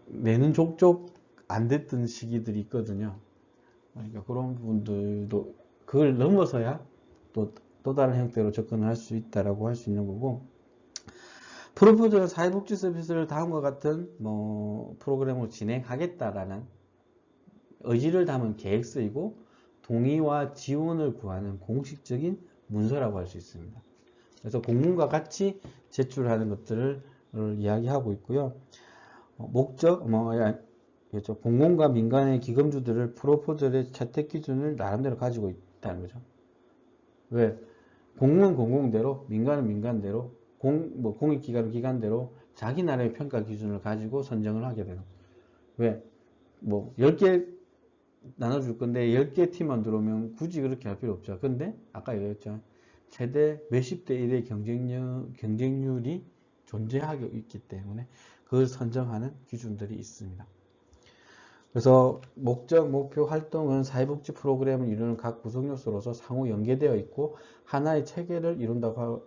내는 족족 안 됐던 시기들이 있거든요. 그러니까 그런 부분들도 그걸 넘어서야 또 다른 형태로 접근을 할 수 있다라고 할 수 있는 거고, 프로포즈는 사회복지 서비스를 다음과 같은 뭐 프로그램으로 진행하겠다라는 의지를 담은 계획서이고, 동의와 지원을 구하는 공식적인 문서라고 할 수 있습니다. 그래서 공문과 같이 제출하는 것들을 이야기하고 있고요. 목적, 그렇죠. 공공과 민간의 기금주들을 프로포절의 채택 기준을 나름대로 가지고 있다는 거죠. 왜? 공무원 공공대로, 민간은 민간대로, 공익기관은 기관대로 자기 나라의 평가 기준을 가지고 선정을 하게 되는. 왜? 뭐 10개 나눠줄 건데 10개 팀만 들어오면 굳이 그렇게 할 필요 없죠. 근데 아까 얘기했죠. 최대 몇십 대 1의 경쟁률이 존재하고 있기 때문에 그걸 선정하는 기준들이 있습니다. 그래서 목적, 목표, 활동은 사회복지 프로그램을 이루는 각 구성 요소로서 상호 연계되어 있고 하나의 체계를 이룬다고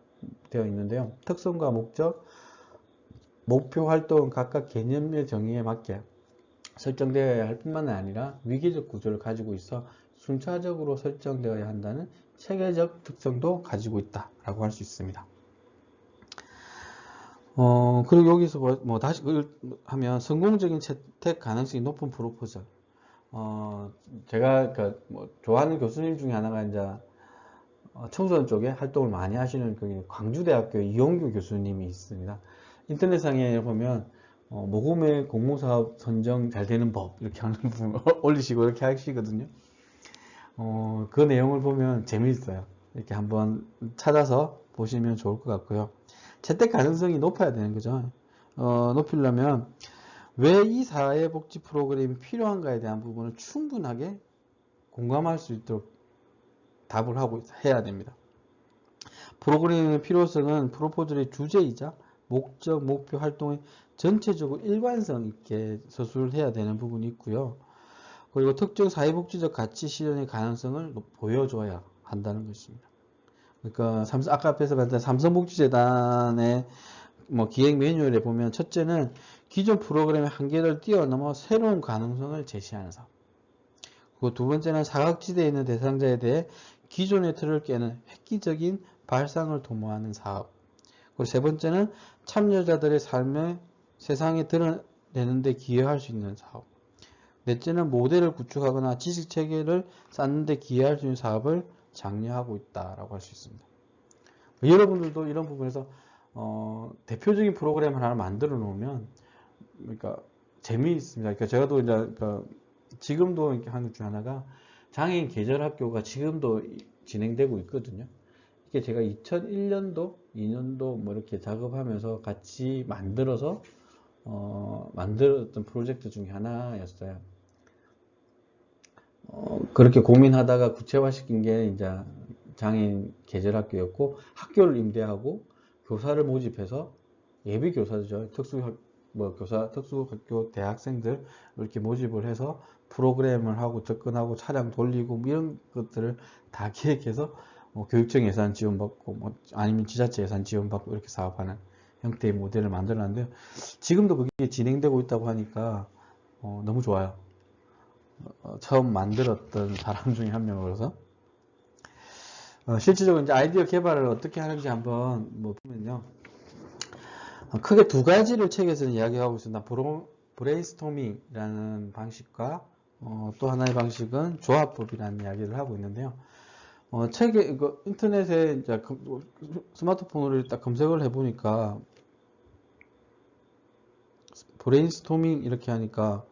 되어 있는데요. 특성과 목적, 목표, 활동은 각각 개념의 정의에 맞게 설정되어야 할 뿐만 아니라 위계적 구조를 가지고 있어 순차적으로 설정되어야 한다는 체계적 특성도 가지고 있다라고 할 수 있습니다. 그리고 여기서 다시 하면 성공적인 채택 가능성이 높은 프로포절. 제가 좋아하는 교수님 중에 하나가 이제 청소년 쪽에 활동을 많이 하시는 광주대학교 이용규 교수님이 있습니다. 인터넷상에 보면 모금의 공모사업 선정 잘 되는 법 이렇게 하는 부분 올리시고 이렇게 하시거든요. 그 내용을 보면 재미있어요. 이렇게 한번 찾아서 보시면 좋을 것 같고요. 채택 가능성이 높아야 되는 거죠. 높이려면 왜 이 사회복지 프로그램이 필요한가에 대한 부분을 충분하게 공감할 수 있도록 답을 하고 해야 됩니다. 프로그램의 필요성은 프로포절의 주제이자 목적, 목표, 활동의 전체적으로 일관성 있게 서술을 해야 되는 부분이 있고요. 그리고 특정 사회복지적 가치 실현의 가능성을 보여줘야 한다는 것입니다. 그러니까 아까 앞에서 봤던 삼성복지재단의 기획 매뉴얼에 보면 첫째는 기존 프로그램의 한계를 뛰어넘어 새로운 가능성을 제시하는 사업. 그리고 두 번째는 사각지대에 있는 대상자에 대해 기존의 틀을 깨는 획기적인 발상을 도모하는 사업. 그리고 세 번째는 참여자들의 삶을 세상에 드러내는 데 기여할 수 있는 사업. 넷째는 모델을 구축하거나 지식체계를 쌓는 데 기여할 수 있는 사업을 장려하고 있다라고 할 수 있습니다. 여러분들도 이런 부분에서 대표적인 프로그램을 하나 만들어 놓으면 그러니까 재미있습니다. 그러니까 제가 또 이제 지금도 이렇게 하는 것 중 하나가 장애인 계절학교가 지금도 진행되고 있거든요. 이게 제가 2001년도, 2년도 뭐 이렇게 작업하면서 같이 만들어서 만들었던 프로젝트 중에 하나였어요. 그렇게 고민하다가 구체화시킨 게 이제 장애인 계절학교였고 학교를 임대하고 교사를 모집해서 예비 교사죠. 특수학교 대학생들 이렇게 모집을 해서 프로그램을 하고 접근하고 차량 돌리고 이런 것들을 다 기획해서 교육청 예산 지원받고 아니면 지자체 예산 지원받고 이렇게 사업하는 형태의 모델을 만들었는데요. 지금도 그게 진행되고 있다고 하니까 너무 좋아요. 처음 만들었던 사람 중에 한 명으로서 실질적으로 이제 아이디어 개발을 어떻게 하는지 한번 보면요. 크게 두 가지를 책에서는 이야기하고 있습니다. 브레인스토밍이라는 방식과 또 하나의 방식은 조합법이라는 이야기를 하고 있는데요. 책에 인터넷에 이제 스마트폰으로 딱 검색을 해보니까 브레인스토밍 이렇게 하니까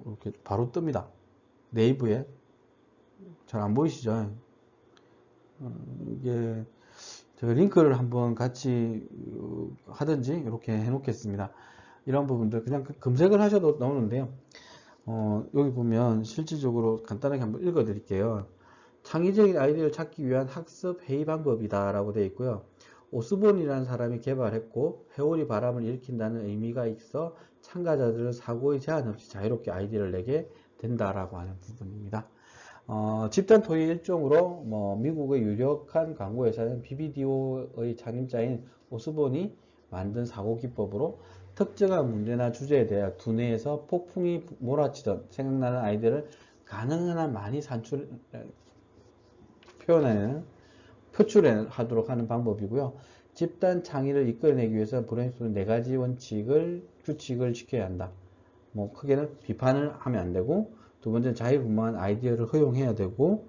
이렇게 바로 뜹니다. 네이버에 잘 안 보이시죠? 이게 제가 링크를 한번 같이 하든지 이렇게 해놓겠습니다. 이런 부분들 그냥 검색을 하셔도 나오는데요. 여기 보면 실질적으로 간단하게 한번 읽어 드릴게요. 창의적인 아이디어를 찾기 위한 학습 회의 방법이다 라고 되어 있고요. 오스본이라는 사람이 개발했고 회오리 바람을 일으킨다는 의미가 있어 참가자들은 사고의 제한 없이 자유롭게 아이디어를 내게 된다라고 하는 부분입니다. 집단 토의 일종으로 미국의 유력한 광고 회사는 BBDO의 창립자인 오스본이 만든 사고 기법으로 특정한 문제나 주제에 대해 두뇌에서 폭풍이 몰아치던 생각나는 아이디어를 가능한 한 많이 표출하도록 하는 방법이고요. 집단 창의를 이끌어내기 위해서 브레인스토밍 4가지 규칙을 지켜야 한다. 크게는 비판을 하면 안 되고, 두 번째는 자유분방한 아이디어를 허용해야 되고,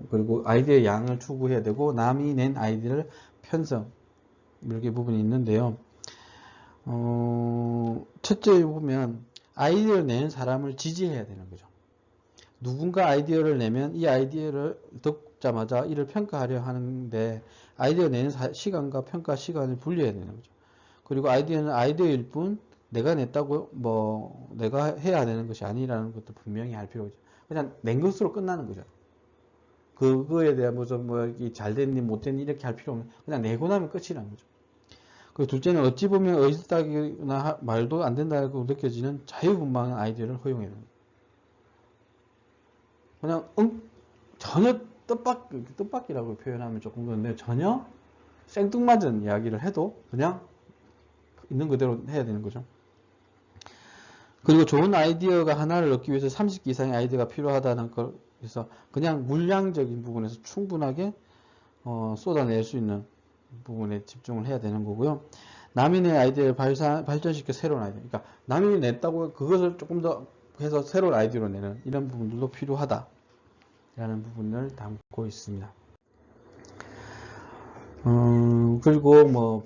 그리고 아이디어의 양을 추구해야 되고, 남이 낸 아이디어를 편성, 이렇게 부분이 있는데요. 첫째 보면 아이디어를 내는 사람을 지지해야 되는 거죠. 누군가 아이디어를 내면 이 아이디어를 듣자마자 이를 평가하려 하는데 아이디어 내는 시간과 평가 시간을 분리해야 되는 거죠. 그리고 아이디어는 아이디어일 뿐 내가 냈다고 내가 해야 되는 것이 아니라는 것도 분명히 할 필요가 있죠. 그냥 낸 것으로 끝나는 거죠. 그거에 대한 무슨 잘 됐니 못 됐니 이렇게 할 필요 없는 그냥 내고 나면 끝이라는 거죠. 그 둘째는 어찌 보면 어리석다거나 말도 안 된다고 느껴지는 자유분방한 아이디어를 허용해야 됩니다. 그냥 전혀 뜻밖이라고 표현하면 조금 그런데 전혀 생뚱맞은 이야기를 해도 그냥 있는 그대로 해야 되는 거죠. 그리고 좋은 아이디어가 하나를 얻기 위해서 30개 이상의 아이디어가 필요하다는 걸 그래서 그냥 물량적인 부분에서 충분하게 쏟아낼 수 있는 부분에 집중을 해야 되는 거고요. 남이 낸 아이디어를 발전시켜 새로운 아이디어. 그러니까 남이 냈다고 그것을 조금 더 해서 새로운 아이디어로 내는 이런 부분들도 필요하다라는 부분을 담고 있습니다. 그리고 뭐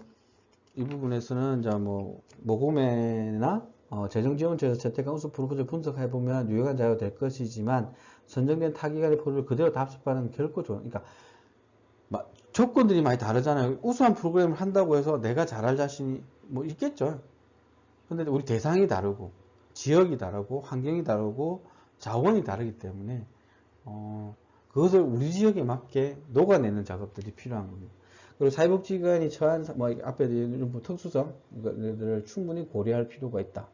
이 부분에서는 이제 뭐 모금회나 재정지원처에서 채택한 우수 프로포즈를 분석해보면 유용한 자료가 될 것이지만 선정된 타기관의 포즈를 그대로 답습하는 결코 좋은 그러니까 조건들이 많이 다르잖아요. 우수한 프로그램을 한다고 해서 내가 잘할 자신이 뭐 있겠죠. 근데 우리 대상이 다르고 지역이 다르고 환경이 다르고 자원이 다르기 때문에 그것을 우리 지역에 맞게 녹아내는 작업들이 필요한 겁니다. 그리고 사회복지기관이 처한 뭐 앞에 이런 특수성들을 충분히 고려할 필요가 있다.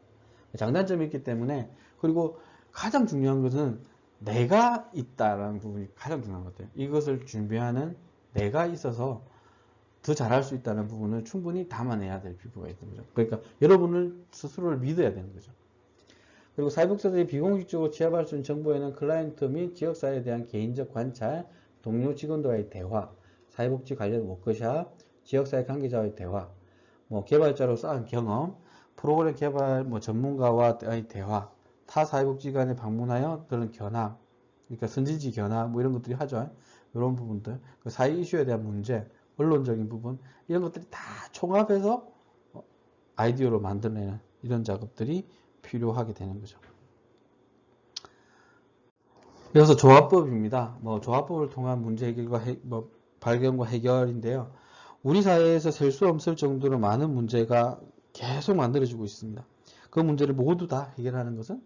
장단점이 있기 때문에 그리고 가장 중요한 것은 내가 있다라는 부분이 가장 중요한 것 같아요. 이것을 준비하는 내가 있어서 더 잘할 수 있다는 부분을 충분히 담아내야 될 필요가 있는 거죠. 그러니까 여러분을 스스로를 믿어야 되는 거죠. 그리고 사회복지사들이 비공식적으로 취합할 수 있는 정보에는 클라이언트 및 지역사회에 대한 개인적 관찰, 동료 직원들과의 대화, 사회복지 관련 워크샵, 지역사회 관계자와의 대화, 뭐 개발자로 쌓은 경험, 프로그램 개발 전문가와의 대화, 타 사회복지관에 방문하여 그런 견학, 그러니까 선진지 견학 뭐 이런 것들이 하죠. 이런 부분들, 그 사회 이슈에 대한 문제, 언론적인 부분 이런 것들이 다 총합해서 아이디어로 만들어내는 이런 작업들이 필요하게 되는 거죠. 그래서 조합법입니다. 뭐 조합법을 통한 문제 해결과 발견과 해결인데요. 우리 사회에서 셀 수 없을 정도로 많은 문제가 계속 만들어지고 있습니다. 그 문제를 모두 다 해결하는 것은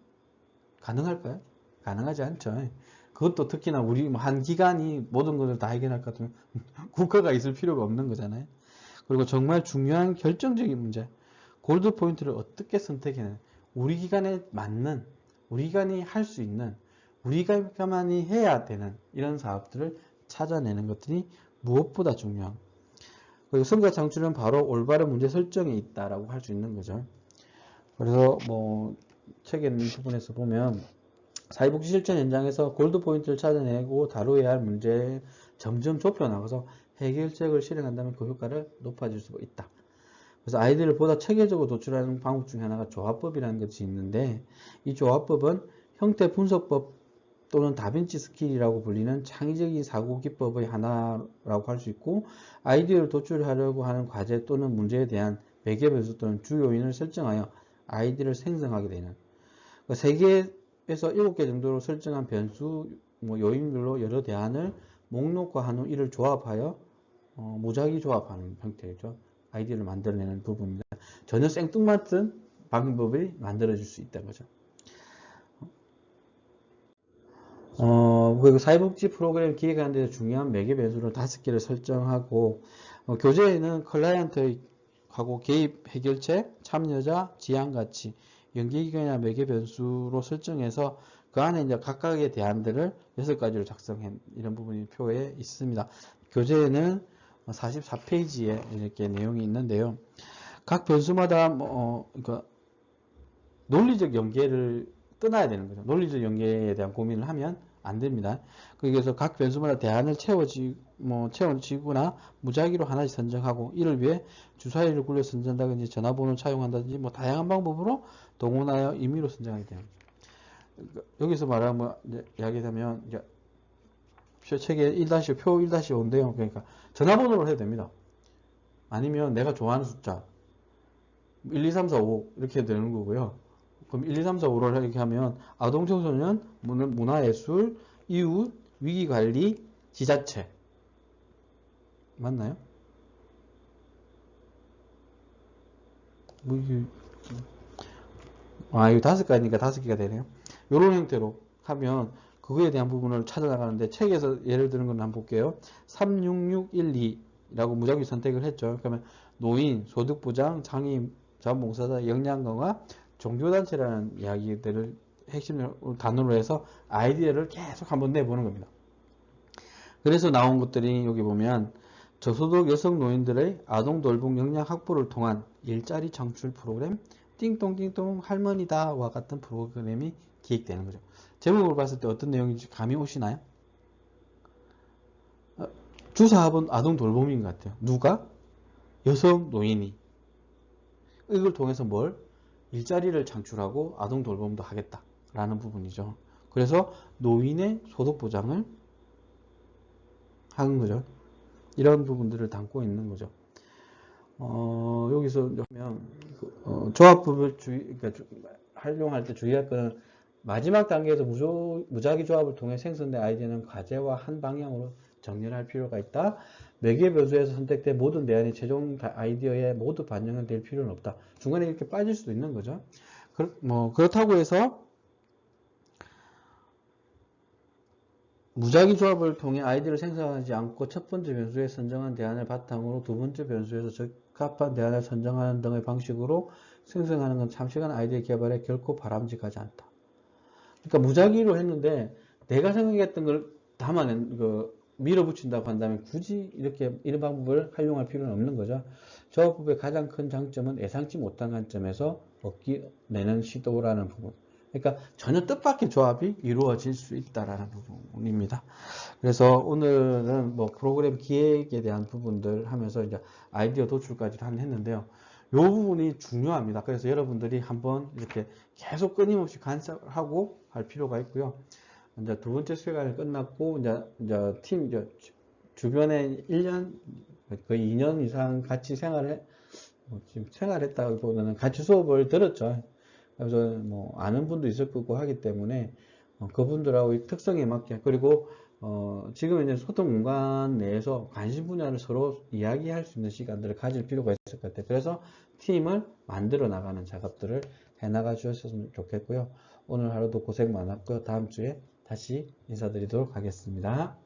가능할까요? 가능하지 않죠. 그것도 특히나 우리 한 기관이 모든 것을 다 해결할 것 같으면 국가가 있을 필요가 없는 거잖아요. 그리고 정말 중요한 결정적인 문제, 골드 포인트를 어떻게 선택해내는 우리 기관에 맞는, 우리 기관이 할 수 있는, 우리가만이 해야 되는 이런 사업들을 찾아내는 것들이 무엇보다 중요한. 그리고 성과 창출은 바로 올바른 문제 설정에 있다라고 할 수 있는 거죠. 그래서 뭐 책에 있는 부분에서 보면 사회복지 실천 현장에서 골드 포인트를 찾아내고 다루어야 할 문제를 점점 좁혀나가서 해결책을 실행한다면 그 효과를 높아질 수가 있다. 그래서 아이들을 보다 체계적으로 도출하는 방법 중에 하나가 조합법이라는 것이 있는데 이 조합법은 형태 분석법 또는 다빈치 스킬이라고 불리는 창의적인 사고 기법의 하나라고 할 수 있고 아이디어를 도출하려고 하는 과제 또는 문제에 대한 매개 변수 또는 주요인을 설정하여 아이디어를 생성하게 되는 3개에서 7개 정도로 설정한 변수 요인별로 여러 대안을 목록화한 후 이를 조합하여 무작위 조합하는 형태죠. 아이디어를 만들어내는 부분입니다. 전혀 생뚱맞은 방법이 만들어질 수 있다는 거죠. 그리고 사회복지 프로그램 기획하는 데 중요한 매개 변수를 5개를 설정하고 교재에는 클라이언트하고 개입 해결책, 참여자, 지향 가치, 연계기간이나 매개 변수로 설정해서 그 안에 이제 각각의 대안들을 6가지로 작성한 이런 부분이 표에 있습니다. 교재에는 44페이지에 이렇게 내용이 있는데요. 각 변수마다 그러니까 논리적 연계를 떠나야 되는 거죠. 논리적 연계에 대한 고민을 하면 안 됩니다. 그래서 각 변수마다 대안을 채워지거나 무작위로 하나씩 선정하고 이를 위해 주사위를 굴려 선정한다든지 전화번호를 차용한다든지 다양한 방법으로 동원하여 임의로 선정하게 됩니다. 여기서 말하면 이야기하면 책에 1-5, 표 1-5인데요. 그러니까 전화번호로 해도 됩니다. 아니면 내가 좋아하는 숫자 1, 2, 3, 4, 5 이렇게 해도 되는 거고요. 그럼 1, 2, 3, 4, 5를 이렇게 하면 아동 청소년, 문화예술, 이웃, 위기관리, 지자체 맞나요? 이거 5가지니까 5개가 되네요. 이런 형태로 하면 그거에 대한 부분을 찾아나가는데 책에서 예를 드는 건 한번 볼게요. 36612라고 무작위 선택을 했죠. 그러면 노인, 소득보장, 장애인, 자원봉사자, 역량강화, 종교단체라는 이야기들을 핵심 단어로 해서 아이디어를 계속 한번 내보는 겁니다. 그래서 나온 것들이 여기 보면 저소득 여성 노인들의 아동 돌봄 역량 확보를 통한 일자리 창출 프로그램, 띵동띵동 할머니다와 같은 프로그램이 기획되는 거죠. 제목을 봤을 때 어떤 내용인지 감이 오시나요? 주사합은 아동 돌봄인 것 같아요. 누가? 여성 노인이. 이걸 통해서 뭘? 일자리를 창출하고 아동 돌봄도 하겠다라는 부분이죠. 그래서 노인의 소득 보장을 하는 거죠. 이런 부분들을 담고 있는 거죠. 여기서 보면 조합법을 그러니까 활용할 때 주의할 것은 마지막 단계에서 무작위 조합을 통해 생성된 아이디어는 과제와 한 방향으로 정렬할 필요가 있다. 매개 변수에서 선택된 모든 내안이 최종 아이디어에 모두 반영될 필요는 없다. 중간에 이렇게 빠질 수도 있는 거죠. 그렇다고 해서 무작위 조합을 통해 아이디어를 생성하지 않고 첫 번째 변수에 선정한 대안을 바탕으로 두 번째 변수에서 적합한 대안을 선정하는 등의 방식으로 생성하는 건 장시간 아이디어 개발에 결코 바람직하지 않다. 그러니까 무작위로 했는데 내가 생각했던 걸 담아낸 밀어붙인다고 한다면 굳이 이런 방법을 활용할 필요는 없는 거죠. 조합법의 가장 큰 장점은 예상치 못한 관점에서 내는 시도라는 부분. 그러니까 전혀 뜻밖의 조합이 이루어질 수 있다라는 부분입니다. 그래서 오늘은 프로그램 기획에 대한 부분들 하면서 이제 아이디어 도출까지 했는데요. 이 부분이 중요합니다. 그래서 여러분들이 한번 이렇게 계속 끊임없이 관찰하고 할 필요가 있고요. 이제 두 번째 시간이 끝났고, 이제 팀, 주변에 1년, 거의 2년 이상 같이 지금 생활했다기보다는 같이 수업을 들었죠. 그래서 아는 분도 있을 거고 하기 때문에, 그분들하고 특성에 맞게, 그리고, 지금 이제 소통 공간 내에서 관심 분야를 서로 이야기할 수 있는 시간들을 가질 필요가 있을 것 같아요. 그래서 팀을 만들어 나가는 작업들을 해 나가 주셨으면 좋겠고요. 오늘 하루도 고생 많았고요. 다음 주에 다시 인사드리도록 하겠습니다.